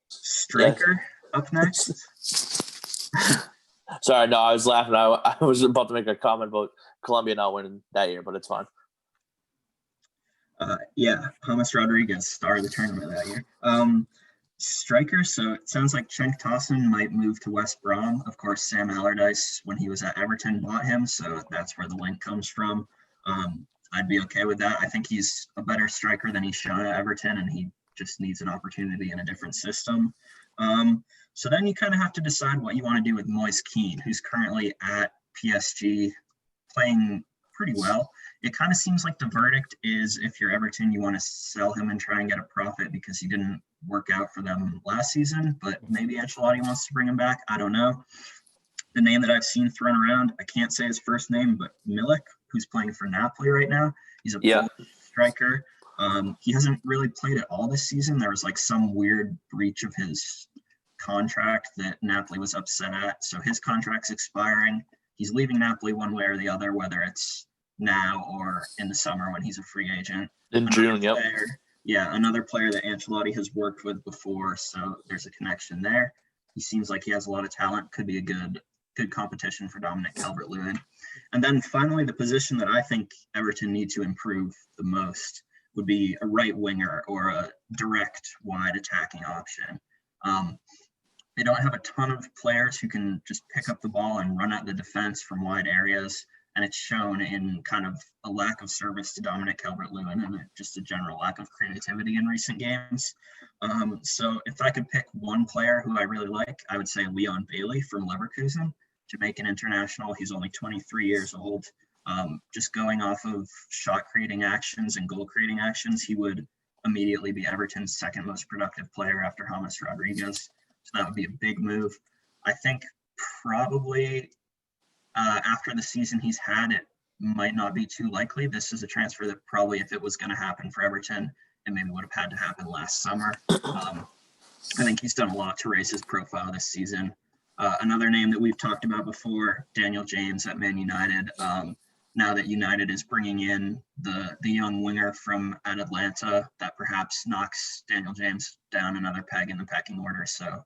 [SPEAKER 2] Striker up next.
[SPEAKER 3] Sorry, no, I was laughing. I was about to make a comment about Colombia not winning that year, but it's fine.
[SPEAKER 2] James Rodriguez, star of the tournament that year. Striker, so it sounds like Cenk Tosun might move to West Brom. Of course, Sam Allardyce, when he was at Everton, bought him, so that's where the link comes from. I'd be okay with that. I think he's a better striker than he's shown at Everton, and he just needs an opportunity in a different system. So then you kind of have to decide what you want to do with Moise Kean, who's currently at PSG playing pretty well. It kind of seems like the verdict is if you're Everton, you want to sell him and try and get a profit because he didn't work out for them last season, but maybe Ancelotti wants to bring him back. I don't know. The name that I've seen thrown around, I can't say his first name, but Milik, who's playing for Napoli right now. He's a Polish striker. He hasn't really played at all this season. There was like some weird breach of his contract that Napoli was upset at. So his contract's expiring. He's leaving Napoli one way or the other, whether it's now or in the summer when he's a free agent.
[SPEAKER 3] In June,
[SPEAKER 2] another player that Ancelotti has worked with before, so there's a connection there. He seems like he has a lot of talent, could be a good competition for Dominic Calvert-Lewin. And then finally, the position that I think Everton need to improve the most would be a right winger or a direct wide attacking option. They don't have a ton of players who can just pick up the ball and run at the defense from wide areas. And it's shown in kind of a lack of service to Dominic Calvert-Lewin and just a general lack of creativity in recent games. So if I could pick one player who I really like, I would say Leon Bailey from Leverkusen, Jamaican international. He's only 23 years old. Just going off of shot creating actions and goal creating actions, he would immediately be Everton's second most productive player after James Rodriguez. So that would be a big move. I think probably after the season he's had, it might not be too likely. This is a transfer that probably, if it was going to happen for Everton, it maybe would have had to happen last summer. I think he's done a lot to raise his profile this season. Another name that we've talked about before, Daniel James at Man United. Now that United is bringing in the young winger from at Atlanta, that perhaps knocks Daniel James down another peg in the pecking order. So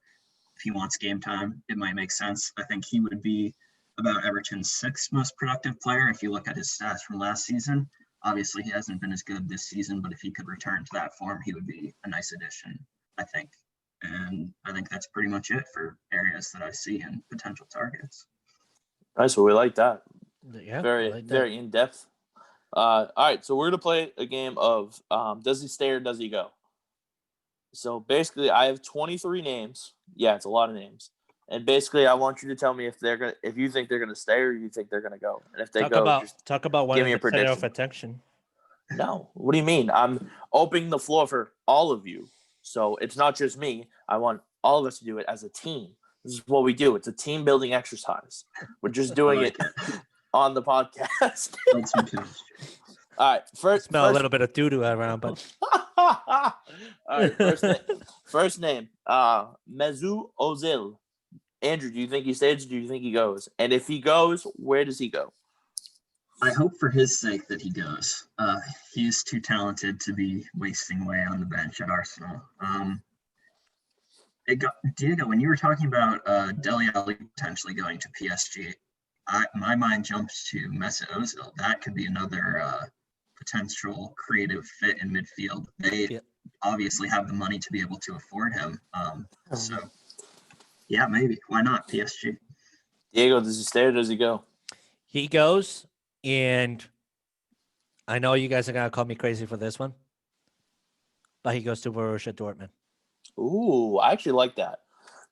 [SPEAKER 2] if he wants game time, it might make sense. I think he would be about Everton's sixth most productive player if you look at his stats from last season. Obviously, he hasn't been as good this season, but if he could return to that form, he would be a nice addition, I think. And I think that's pretty much it for areas that I see and potential targets.
[SPEAKER 3] Nice, well, we like that.
[SPEAKER 1] Yeah,
[SPEAKER 3] very in depth. All right, so we're gonna play a game of does he stay or does he go? So basically, I have 23 names. Yeah, it's a lot of names. And basically, I want you to tell me if you think they're gonna stay or you think they're gonna go. And if they
[SPEAKER 1] talk about one
[SPEAKER 3] give me a prediction.
[SPEAKER 1] of attention.
[SPEAKER 3] No, what do you mean? I'm opening the floor for all of you. So it's not just me. I want all of us to do it as a team. This is what we do. It's a team building exercise. We're just doing it on the podcast. All right. First,
[SPEAKER 1] a little bit of doo-doo around, but
[SPEAKER 3] all right. First name. Mesut Ozil. Andrew, do you think he stays or do you think he goes? And if he goes, where does he go?
[SPEAKER 2] I hope for his sake that he goes. He's too talented to be wasting away on the bench at Arsenal. Diego, when you were talking about Dele Alli potentially going to PSG, my mind jumps to Mesut Ozil. That could be another potential creative fit in midfield. They obviously have the money to be able to afford him. So, yeah, maybe. Why not PSG?
[SPEAKER 3] Diego, does he stay or does he go?
[SPEAKER 1] He goes, and I know you guys are going to call me crazy for this one, but he goes to Borussia Dortmund.
[SPEAKER 3] Ooh, I actually like that.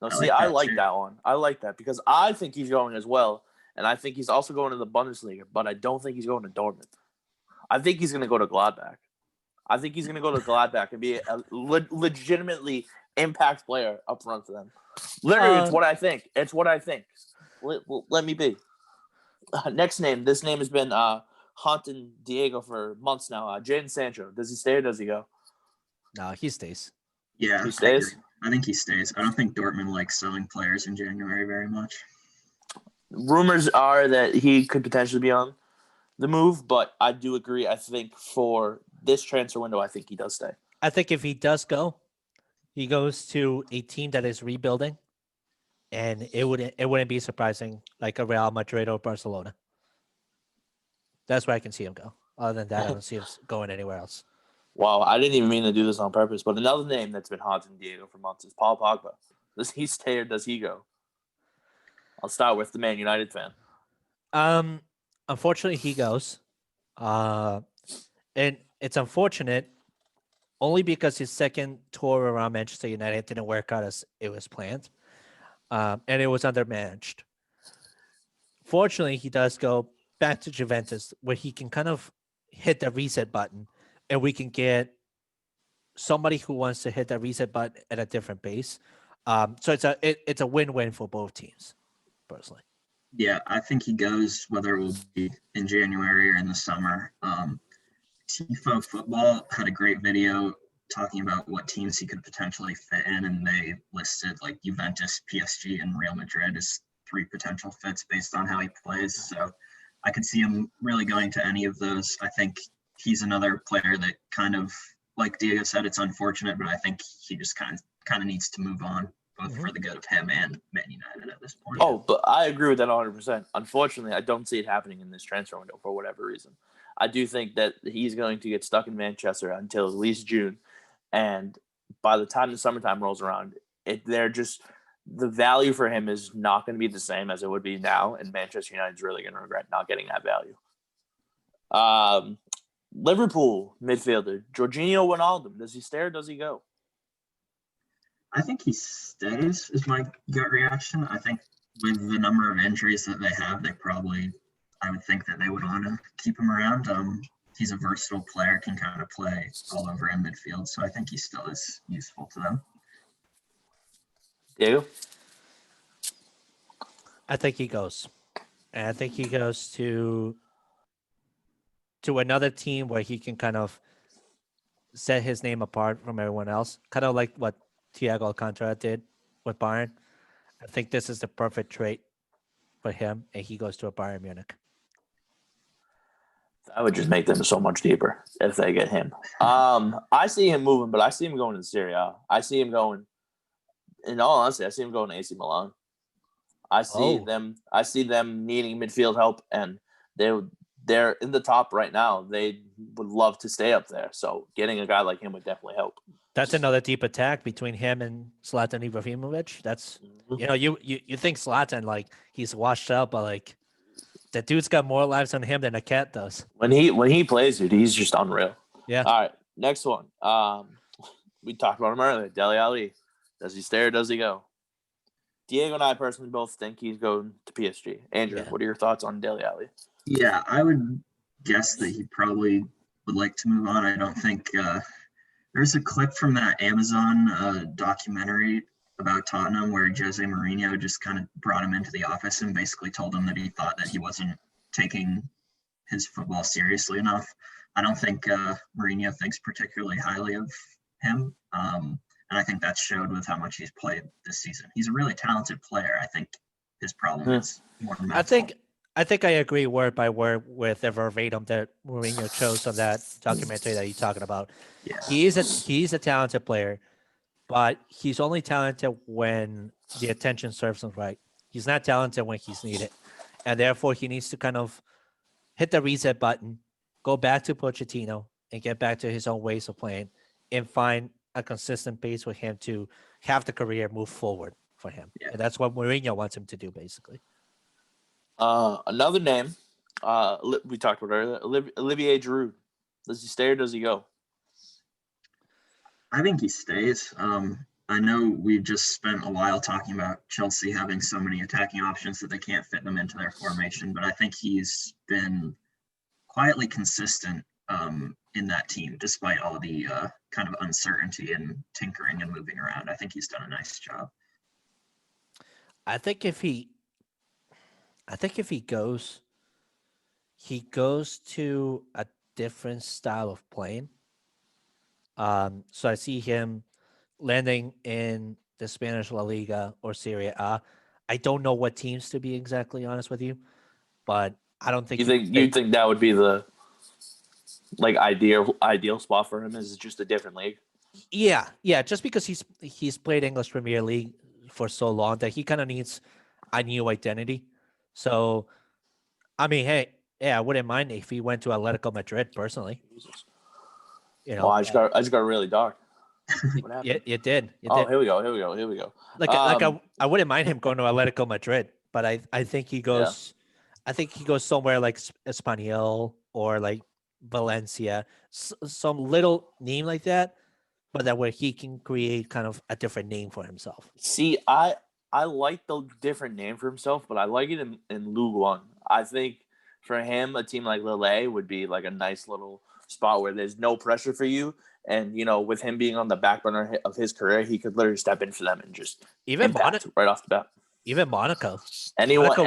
[SPEAKER 3] No, see, I like that one. I like that because I think he's going as well, and I think he's also going to the Bundesliga, but I don't think he's going to Dortmund. I think he's going to go to Gladbach. I think he's going to go to Gladbach and be a legitimately impact player up front for them. Literally, it's what I think. It's what I think. Let me be. Next name. This name has been haunting Diego for months now. Jadon Sancho. Does he stay or does he go?
[SPEAKER 1] No, he stays.
[SPEAKER 2] Yeah,
[SPEAKER 3] he stays.
[SPEAKER 2] I think he stays. I don't think Dortmund likes selling players in January very much.
[SPEAKER 3] Rumors are that he could potentially be on the move, but I do agree. I think for this transfer window, I think he does stay.
[SPEAKER 1] I think if he does go, he goes to a team that is rebuilding, and it wouldn't be surprising, like a Real Madrid or Barcelona. That's where I can see him go. Other than that, I don't see him going anywhere else.
[SPEAKER 3] Wow, I didn't even mean to do this on purpose, but another name that's been haunting Diego for months is Paul Pogba. Does he stay or does he go? I'll start with the Man United fan.
[SPEAKER 1] Unfortunately, he goes. And it's unfortunate only because his second tour around Manchester United didn't work out as it was planned. And it was undermanaged. Fortunately, he does go back to Juventus where he can kind of hit the reset button and we can get somebody who wants to hit the reset button at a different pace. So it's a win-win for both teams, personally.
[SPEAKER 2] Yeah, I think he goes, whether it will be in January or in the summer. Tifo Football had a great video talking about what teams he could potentially fit in, and they listed like Juventus, PSG, and Real Madrid as 3 potential fits based on how he plays. So I could see him really going to any of those. I think he's another player that kind of, like Diego said, it's unfortunate, but I think he just kind of needs to move on, both for the good of him and Man United at this point.
[SPEAKER 3] Oh, but I agree with that 100%. Unfortunately, I don't see it happening in this transfer window for whatever reason. I do think that he's going to get stuck in Manchester until at least June. And by the time the summertime rolls around, the value for him is not going to be the same as it would be now. And Manchester United is really going to regret not getting that value. Liverpool midfielder, Jorginho Wijnaldum. Does he stay or does he go?
[SPEAKER 2] I think he stays, is my gut reaction. I think with the number of injuries that they have, I would think that they would want to keep him around. He's a versatile player, can kind of play all over in midfield, so I think he still is useful to them.
[SPEAKER 3] Diego?
[SPEAKER 1] I think he goes. And I think he goes to another team where he can kind of set his name apart from everyone else, kind of like what Thiago Alcantara did with Bayern. I think this is the perfect trait for him, and he goes to a Bayern Munich.
[SPEAKER 3] I would just make them so much deeper if they get him. I see him moving, but I see him going to Serie A. I see him going, in all honesty, I see him going to AC Milan. I see them needing midfield help, and they're in the top right now. They would love to stay up there. So getting a guy like him would definitely help.
[SPEAKER 1] That's another deep attack between him and Zlatan Ibrahimovic. That's you think Zlatan, like, he's washed up, but like the dude's got more lives on him than a cat does.
[SPEAKER 3] When he plays, dude, he's just unreal.
[SPEAKER 1] Yeah.
[SPEAKER 3] All right, next one. We talked about him earlier. Dele Alli. Does he stay or does he go? Diego and I personally both think he's going to PSG. Andrew, what are your thoughts on Dele Alli?
[SPEAKER 2] Yeah, I would guess that he probably would like to move on. I don't think there's a clip from that Amazon documentary about Tottenham where Jose Mourinho just kind of brought him into the office and basically told him that he thought that he wasn't taking his football seriously enough. I don't think Mourinho thinks particularly highly of him. And I think that showed with how much he's played this season. He's a really talented player. I think his problem is more mental.
[SPEAKER 1] I think I agree word by word with the verbatim that Mourinho chose on that documentary that you're talking about.
[SPEAKER 2] Yeah.
[SPEAKER 1] He's a talented player, but he's only talented when the attention serves him right. He's not talented when he's needed. And therefore he needs to kind of hit the reset button, go back to Pochettino and get back to his own ways of playing and find a consistent pace with him to have the career move forward for him.
[SPEAKER 2] Yeah.
[SPEAKER 1] And that's what Mourinho wants him to do, basically.
[SPEAKER 3] Another name we talked about earlier, Olivier Giroud. Does he stay or does he go?
[SPEAKER 2] I think he stays. I know we've just spent a while talking about Chelsea having so many attacking options that they can't fit them into their formation, but I think he's been quietly consistent in that team, despite all the kind of uncertainty and tinkering and moving around. I think he's done a nice job.
[SPEAKER 1] I think if he goes to a different style of playing. So I see him landing in the Spanish La Liga or Serie A. I don't know what teams, to be exactly honest with you, but I don't think
[SPEAKER 3] you think that would be the ideal spot for him. Is just a different league?
[SPEAKER 1] Yeah. Just because he's played English Premier League for so long that he kind of needs a new identity. So, I mean, hey, yeah, I wouldn't mind if he went to Atletico Madrid personally. You know,
[SPEAKER 3] I just got really dark. What happened?
[SPEAKER 1] It did.
[SPEAKER 3] Here we go.
[SPEAKER 1] I wouldn't mind him going to Atletico Madrid, but I think he goes. Yeah. I think he goes somewhere like Espanyol or like Valencia, some little name like that, but that where he can create kind of a different name for himself.
[SPEAKER 3] See, I like the different name for himself, but I like it in Ligue 1. I think for him, a team like Lille would be like a nice little spot where there's no pressure for you. And, with him being on the back burner of his career, he could literally step in for them and just
[SPEAKER 1] even
[SPEAKER 3] impact right off the bat.
[SPEAKER 1] Even Monaco.
[SPEAKER 3] Any one of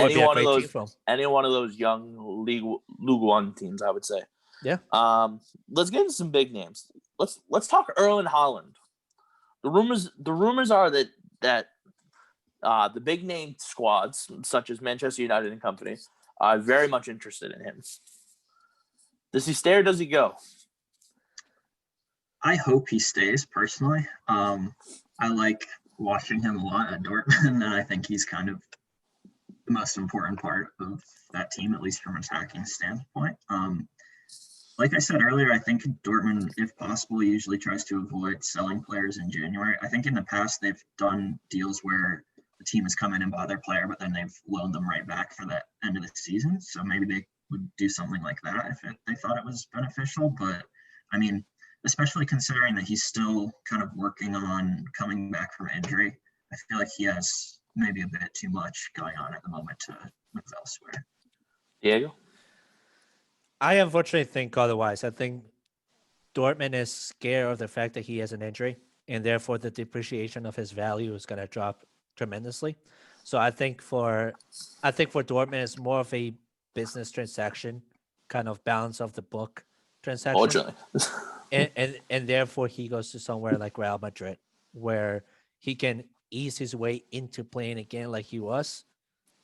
[SPEAKER 3] those young League 1 teams, I would say.
[SPEAKER 1] Yeah.
[SPEAKER 3] Let's get into some big names. Let's talk Erling Haaland. The rumors are that the big name squads, such as Manchester United and company, are very much interested in him. Does he stay or does he go?
[SPEAKER 2] I hope he stays, personally. I like watching him a lot at Dortmund, and I think he's kind of the most important part of that team, at least from an attacking standpoint. Like I said earlier, I think Dortmund, if possible, usually tries to avoid selling players in January. I think in the past they've done deals where the team has come in and bought their player, but then they've loaned them right back for the end of the season. So maybe they would do something like that if they thought it was beneficial. But I mean, especially considering that he's still kind of working on coming back from injury, I feel like he has maybe a bit too much going on at the moment to move elsewhere.
[SPEAKER 3] Diego?
[SPEAKER 1] I unfortunately think otherwise. I think Dortmund is scared of the fact that he has an injury, and therefore the depreciation of his value is going to drop tremendously. So I think for Dortmund, it's more of a business transaction, kind of balance of the book transaction.
[SPEAKER 3] Fortunately.
[SPEAKER 1] and therefore he goes to somewhere like Real Madrid, where he can ease his way into playing again like he was,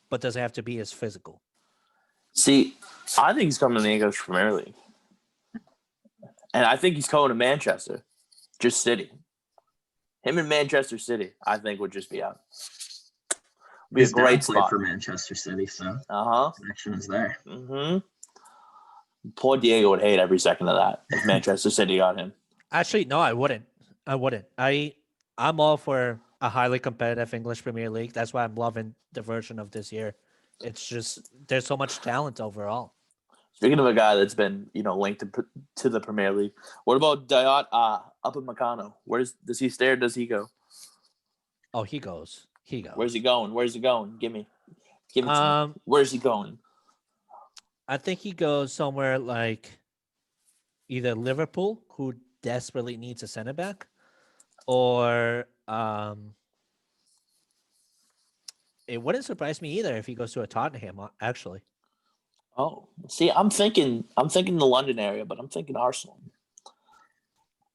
[SPEAKER 1] but doesn't have to be as physical.
[SPEAKER 3] See, I think he's coming to the English Premier League. And I think he's coming to Manchester. Just City. Him in Manchester City, I think, would just be out. Be a great spot
[SPEAKER 2] for Manchester City, so connection is there.
[SPEAKER 3] Mm-hmm. Poor Diego would hate every second of that if Manchester City got him.
[SPEAKER 1] Actually, no, I wouldn't. I'm all for a highly competitive English Premier League. That's why I'm loving the version of this year. It's just there's so much talent overall.
[SPEAKER 3] Speaking of a guy that's been, linked to the Premier League, what about Diot up in Meccano? Does he stay or does he go?
[SPEAKER 1] Oh, he goes.
[SPEAKER 3] Where's he going? Give me. Where's he going?
[SPEAKER 1] I think he goes somewhere like either Liverpool, who desperately needs a center back, or it wouldn't surprise me either if he goes to a Tottenham, actually.
[SPEAKER 3] Oh, see, I'm thinking the London area, but I'm thinking Arsenal.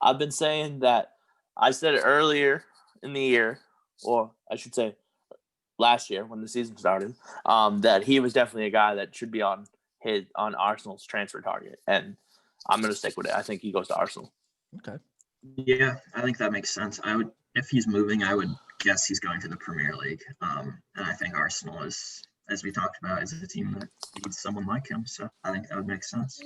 [SPEAKER 3] I've been saying that I said it earlier in the year, or I should say last year when the season started, that he was definitely a guy that should be on Arsenal's transfer target, and I'm going to stick with it. I think he goes to Arsenal.
[SPEAKER 1] Okay.
[SPEAKER 2] Yeah, I think that makes sense. If he's moving, I would guess he's going to the Premier League. And I think Arsenal is, as we talked about, is a team that needs someone like him. So I think that would make sense.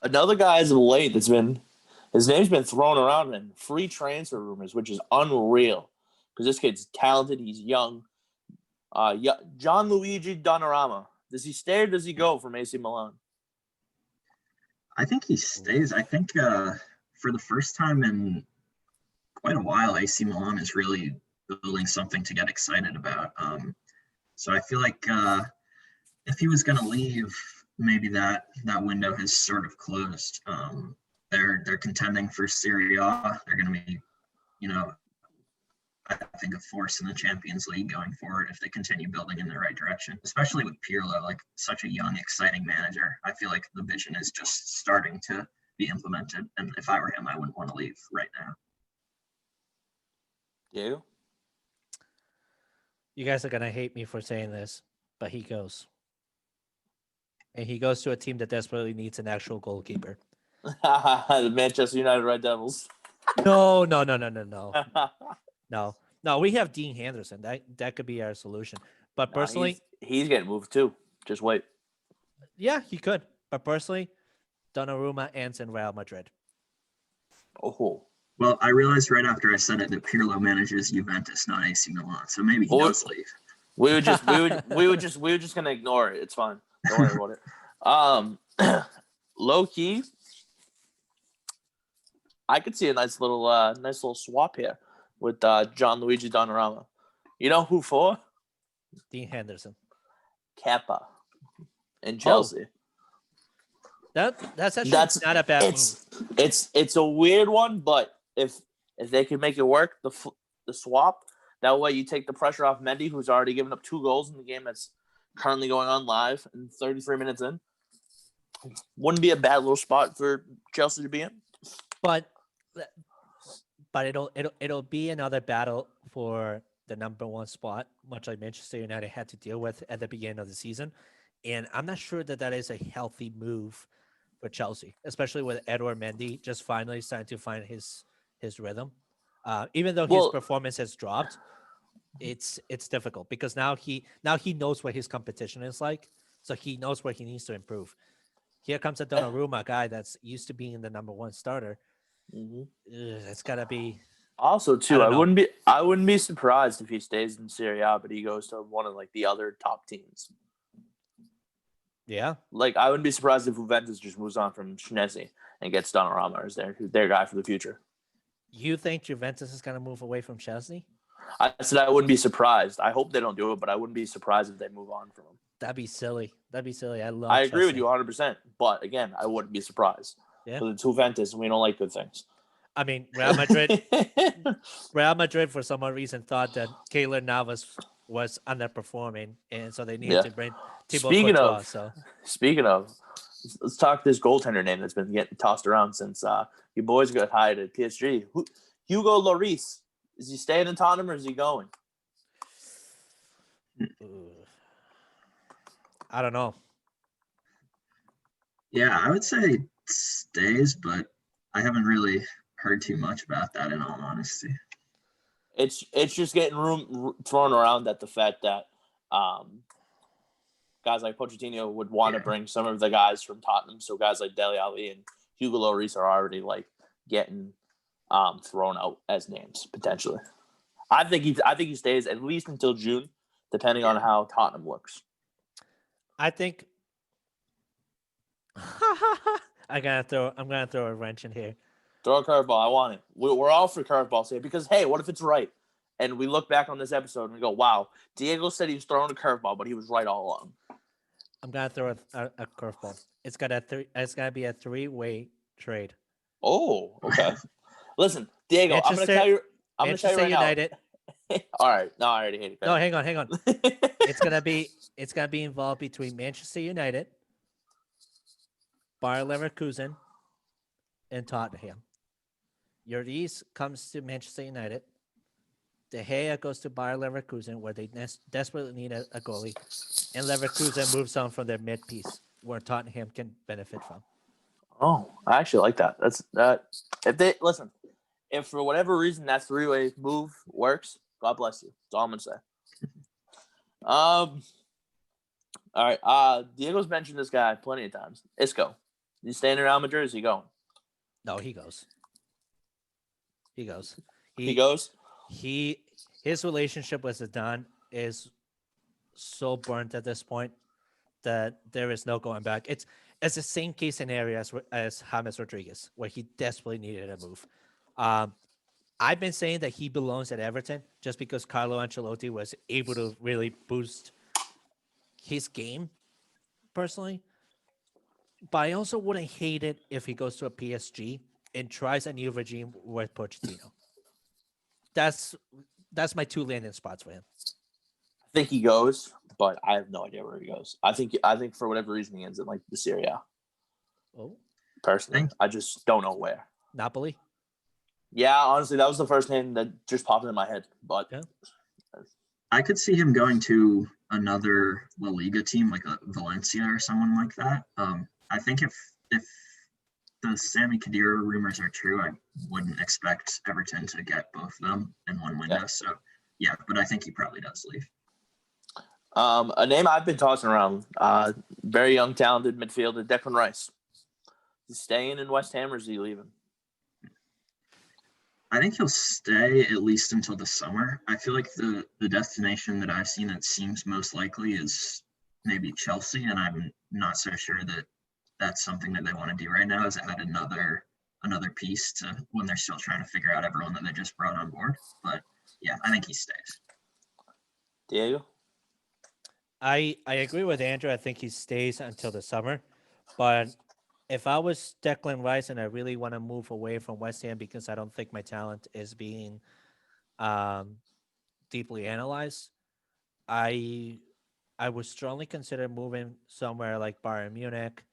[SPEAKER 3] Another guy as of late his name's been thrown around in free transfer rumors, which is unreal because this kid's talented. He's young. Gianluigi Donnarumma. Does he stay or does he go from AC Milan?
[SPEAKER 2] I think he stays. I think for the first time in quite a while, AC Milan is really building something to get excited about. So I feel like if he was going to leave, maybe that window has sort of closed. They're contending for Serie A. They're going to be, I think, a force in the Champions League going forward if they continue building in the right direction, especially with Pirlo, like such a young, exciting manager. I feel like the vision is just starting to be implemented. And if I were him, I wouldn't want to leave right now.
[SPEAKER 3] You?
[SPEAKER 1] You guys are going to hate me for saying this, but he goes. And he goes to a team that desperately needs an actual goalkeeper.
[SPEAKER 3] The Manchester United Red Devils.
[SPEAKER 1] No. No, we have Dean Henderson. That could be our solution. But personally,
[SPEAKER 3] he's getting moved too. Just wait.
[SPEAKER 1] Yeah, he could. But personally, Donnarumma ends in Real Madrid.
[SPEAKER 3] Oh.
[SPEAKER 2] Well, I realized right after I said it that Pirlo manages Juventus, not AC Milan. So maybe he does leave.
[SPEAKER 3] We were just gonna ignore it. It's fine. Don't worry about it. Low key, I could see a nice little swap here with Gianluigi Donnarumma. You know who for?
[SPEAKER 1] Dean Henderson.
[SPEAKER 3] Kepa in Chelsea.
[SPEAKER 1] That's actually not a bad move.
[SPEAKER 3] It's a weird one, but if they can make it work, the swap, that way you take the pressure off Mendy, who's already given up 2 goals in the game that's currently going on live and 33 minutes in. Wouldn't be a bad little spot for Chelsea to be in.
[SPEAKER 1] But it'll be another battle for the number 1 spot, much like Manchester United had to deal with at the beginning of the season. And I'm not sure that is a healthy move for Chelsea, especially with Edouard Mendy just finally starting to find his rhythm. Even though his performance has dropped, it's difficult because now he knows what his competition is like, so he knows where he needs to improve. Here comes a Donnarumma guy that's used to being the number 1 starter.
[SPEAKER 3] Mm-hmm.
[SPEAKER 1] It's gotta be.
[SPEAKER 3] Also, too, I wouldn't be surprised if he stays in Serie A, but he goes to one of like the other top teams.
[SPEAKER 1] Yeah,
[SPEAKER 3] like I wouldn't be surprised if Juventus just moves on from Schnesi and gets Donnarumma as their guy for the future.
[SPEAKER 1] You think Juventus is gonna move away from Chesney?
[SPEAKER 3] I said I wouldn't be surprised. I hope they don't do it, but I wouldn't be surprised if they move on from him.
[SPEAKER 1] That'd be silly.
[SPEAKER 3] I agree with you 100%. But again, I wouldn't be surprised.
[SPEAKER 1] Yeah.
[SPEAKER 3] Because it's Juventus and we don't like good things.
[SPEAKER 1] I mean, Real Madrid for some reason thought that Keylor Navas was underperforming, and so they needed to bring Thibaut Courtois. Speaking
[SPEAKER 3] of, let's talk this goaltender name that's been getting tossed around since you boys got hired at PSG. Hugo Lloris. Is he staying in Tottenham or is he going?
[SPEAKER 1] I don't know.
[SPEAKER 2] Yeah, I would say stays, but I haven't really heard too much about that in all honesty.
[SPEAKER 3] It's just getting thrown around that the fact that guys like Pochettino would want to bring some of the guys from Tottenham, so guys like Dele Alli and Hugo Lloris are already like getting thrown out as names potentially. I think he stays at least until June, depending on how Tottenham looks.
[SPEAKER 1] I think I'm gonna throw a wrench in here.
[SPEAKER 3] Throw a curveball. I want it. We're all for curveballs here because hey, what if it's right? And we look back on this episode and we go, "Wow, Diego said he was throwing a curveball, but he was right all along."
[SPEAKER 1] I'm gonna throw a curveball. It's gotta be a 3-way trade.
[SPEAKER 3] Oh, okay. Listen, Diego, I'm gonna tell you right
[SPEAKER 1] United.
[SPEAKER 3] Now. All right. No, I already hate it.
[SPEAKER 1] No, hang on. It's gonna be involved between Manchester United, Bayer Leverkusen, and Tottenham. Lloris comes to Manchester United. De Gea goes to Bayer Leverkusen, where they desperately need a goalie, and Leverkusen moves on from their mid piece, where Tottenham can benefit from.
[SPEAKER 3] Oh, I actually like that. That's that. If for whatever reason that three-way move works, God bless you. That's all I'm gonna say. All right. Diego's mentioned this guy plenty of times. Isco. He's staying in Real Madrid. Is he going?
[SPEAKER 1] No, he goes. He goes.
[SPEAKER 3] He goes.
[SPEAKER 1] His relationship with Zidane is so burnt at this point that there is no going back. It's the same case scenario as James Rodriguez, where he desperately needed a move. I've been saying that he belongs at Everton just because Carlo Ancelotti was able to really boost his game personally. But I also wouldn't hate it if he goes to a PSG and tries a new regime with Pochettino. That's my two landing spots for him.
[SPEAKER 3] I think he goes, but I have no idea where he goes. I think for whatever reason he ends in like the Serie A.
[SPEAKER 1] Oh,
[SPEAKER 3] personally, I just don't know where.
[SPEAKER 1] Napoli.
[SPEAKER 3] Yeah, honestly, that was the first name that just popped in my head. But
[SPEAKER 1] yeah.
[SPEAKER 2] I could see him going to another La Liga team like a Valencia or someone like that. I think if the Sami Khedira rumors are true, I wouldn't expect Everton to get both of them in one window. Yeah. So yeah, but I think he probably does leave.
[SPEAKER 3] A name I've been tossing around, very young, talented midfielder, Declan Rice. Is he staying in West Ham or is he leaving?
[SPEAKER 2] I think he'll stay at least until the summer. I feel like the destination that I've seen that seems most likely is maybe Chelsea, and I'm not so sure that that's something that they want to do right now, is add another piece to when they're still trying to figure out everyone that they just brought on board. But yeah, I think he stays.
[SPEAKER 3] Diego?
[SPEAKER 1] I agree with Andrew. I think he stays until the summer. But if I was Declan Rice and I really want to move away from West Ham because I don't think my talent is being deeply analyzed, I would strongly consider moving somewhere like Bayern Munich,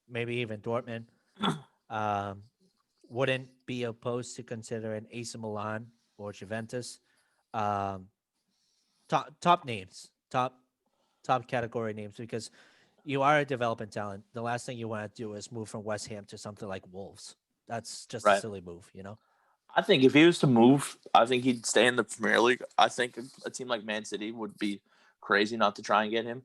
[SPEAKER 1] maybe even Dortmund. Wouldn't be opposed to considering AC Milan or Juventus. Top names, top category names, because you are a development talent. The last thing you want to do is move from West Ham to something like Wolves. That's just a silly move, you know?
[SPEAKER 3] I think if he was to move, I think he'd stay in the Premier League. I think a team like Man City would be crazy not to try and get him.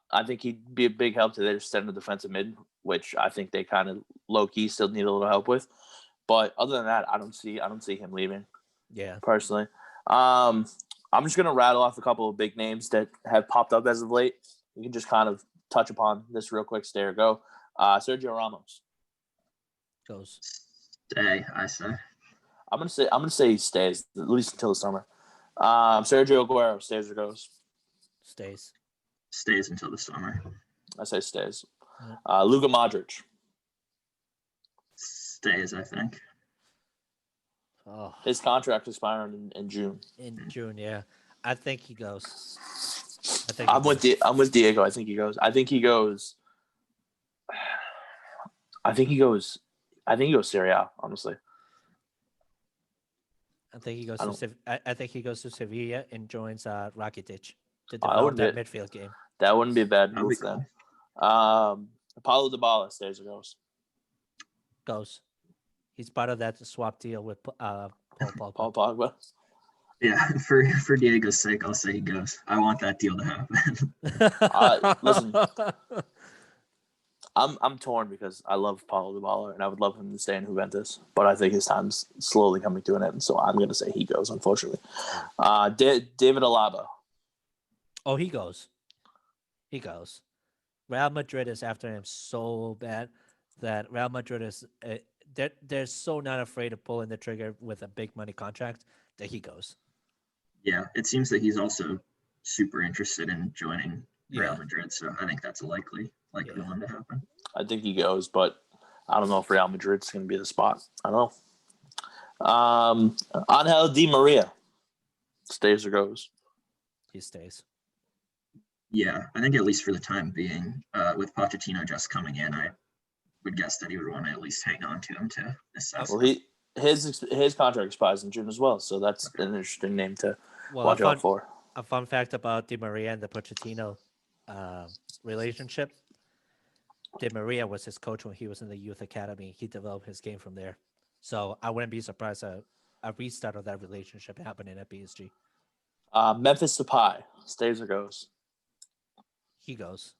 [SPEAKER 3] I think he'd be a big help to their center defensive mid, which I think they kind of low-key still need a little help with. But other than that, I don't see him leaving.
[SPEAKER 1] Yeah.
[SPEAKER 3] Personally. I'm just going to rattle off a couple of big names that have popped up as of late. We can just kind of touch upon this real quick. Stay or go. Sergio Ramos
[SPEAKER 1] goes.
[SPEAKER 2] Stay, I say.
[SPEAKER 3] I'm gonna say he stays at least until the summer. Sergio Aguero stays or goes.
[SPEAKER 1] Stays.
[SPEAKER 2] Stays until the summer.
[SPEAKER 3] I say stays. Luka Modric.
[SPEAKER 2] Stays, I think.
[SPEAKER 1] Oh.
[SPEAKER 3] His contract expiring in June.
[SPEAKER 1] In June, yeah. I think he goes.
[SPEAKER 3] I'm with Diego. I think he goes. I think he goes Serie A, honestly.
[SPEAKER 1] I think he goes to Sevilla and joins Rakitic to develop that midfield game.
[SPEAKER 3] That wouldn't be a bad move then. Paulo Dybala stays or goes?
[SPEAKER 1] Goes. He's part of that swap deal with Paul
[SPEAKER 3] Pogba.
[SPEAKER 2] Yeah, for Diego's sake, I'll say he goes. I want that deal to happen.
[SPEAKER 3] Listen, I'm torn because I love Paulo Dybala and I would love him to stay in Juventus, but I think his time's slowly coming to an end, so I'm going to say he goes, unfortunately. David Alaba.
[SPEAKER 1] Oh, he goes. He goes. Real Madrid is after him so bad that Real Madrid is they're so not afraid to pull in the trigger with a big money contract that he goes.
[SPEAKER 2] Yeah, it seems that he's also super interested in joining Real Madrid, so I think that's a likely one to happen.
[SPEAKER 3] I think he goes, but I don't know if Real Madrid's going to be the spot. I don't know. Angel Di Maria stays or goes?
[SPEAKER 1] He stays.
[SPEAKER 2] Yeah, I think at least for the time being, with Pochettino just coming in, would guess that he would want to at least hang on to him to assess.
[SPEAKER 3] Well, his contract expires in June as well, so that's an interesting name to watch out for.
[SPEAKER 1] A fun fact about Di Maria and the Pochettino relationship. Di Maria was his coach when he was in the youth academy. He developed his game from there. So I wouldn't be surprised a restart of that relationship happening at PSG.
[SPEAKER 3] Memphis Depay, stays or goes?
[SPEAKER 1] He goes.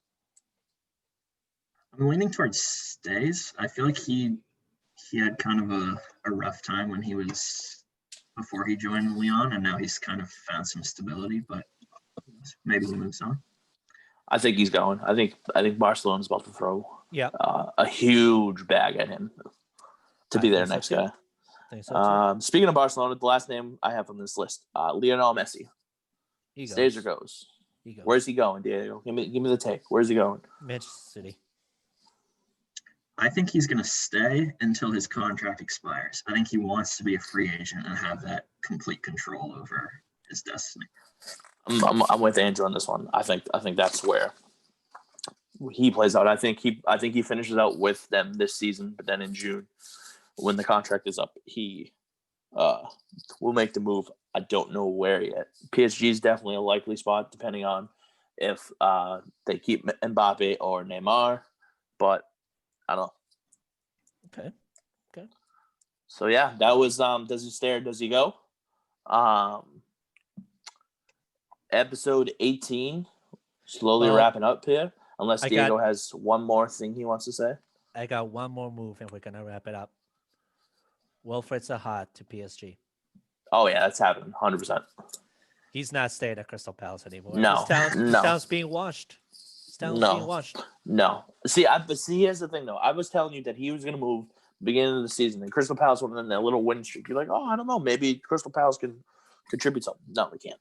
[SPEAKER 2] I'm leaning towards stays. I feel like he had kind of a rough time when he was before he joined Lyon, and now he's kind of found some stability, but maybe he moves on.
[SPEAKER 3] I think he's going. I think Barcelona's about to throw
[SPEAKER 1] a
[SPEAKER 3] huge bag at him to be their next guy. Speaking of Barcelona, the last name I have on this list, Lionel Messi.
[SPEAKER 1] He goes.
[SPEAKER 3] Stays or goes?
[SPEAKER 1] He goes.
[SPEAKER 3] Where's he going, Diego? Give me the take. Where's he going?
[SPEAKER 1] Manchester City.
[SPEAKER 2] I think he's going to stay until his contract expires. I think he wants to be a free agent and have that complete control over his destiny.
[SPEAKER 3] I'm with Andrew on this one. I think that's where he plays out. I think he finishes out with them this season, but then in June, when the contract is up, he will make the move. I don't know where yet. PSG is definitely a likely spot, depending on if they keep Mbappe or Neymar, but I don't know.
[SPEAKER 1] Okay.
[SPEAKER 3] So yeah, that was does he stay or does he go? Episode 18, slowly wrapping up here, unless Diego has one more thing he wants to say.
[SPEAKER 1] I got one more move, and we're going to wrap it up. Wilfried Zaha to PSG.
[SPEAKER 3] Oh, yeah, that's happening, 100%.
[SPEAKER 1] He's not staying at Crystal Palace anymore.
[SPEAKER 3] No,
[SPEAKER 1] his talent's being washed. Being washed.
[SPEAKER 3] No. See, here's the thing, though. I was telling you that he was going to move beginning of the season, and Crystal Palace went on that little win streak. You're like, oh, I don't know. Maybe Crystal Palace can contribute something. No, they can't.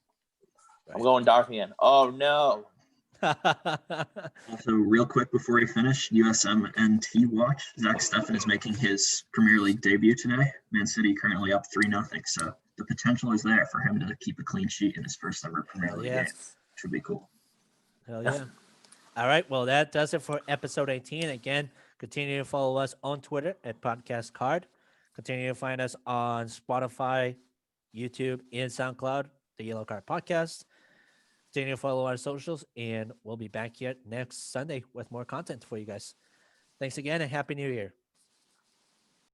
[SPEAKER 3] Right. I'm going dark again. Oh, no.
[SPEAKER 2] Also, real quick before we finish, USMNT watch. Zach Steffen is making his Premier League debut today. Man City currently up 3-0, so the potential is there for him to keep a clean sheet in his first ever Premier League game, which would be cool.
[SPEAKER 1] Hell yeah. All right, well, that does it for episode 18. Again, continue to follow us on Twitter at Podcast Card. Continue to find us on Spotify, YouTube, and SoundCloud, the Yellow Card Podcast. Continue to follow our socials, and we'll be back here next Sunday with more content for you guys. Thanks again, and Happy New Year.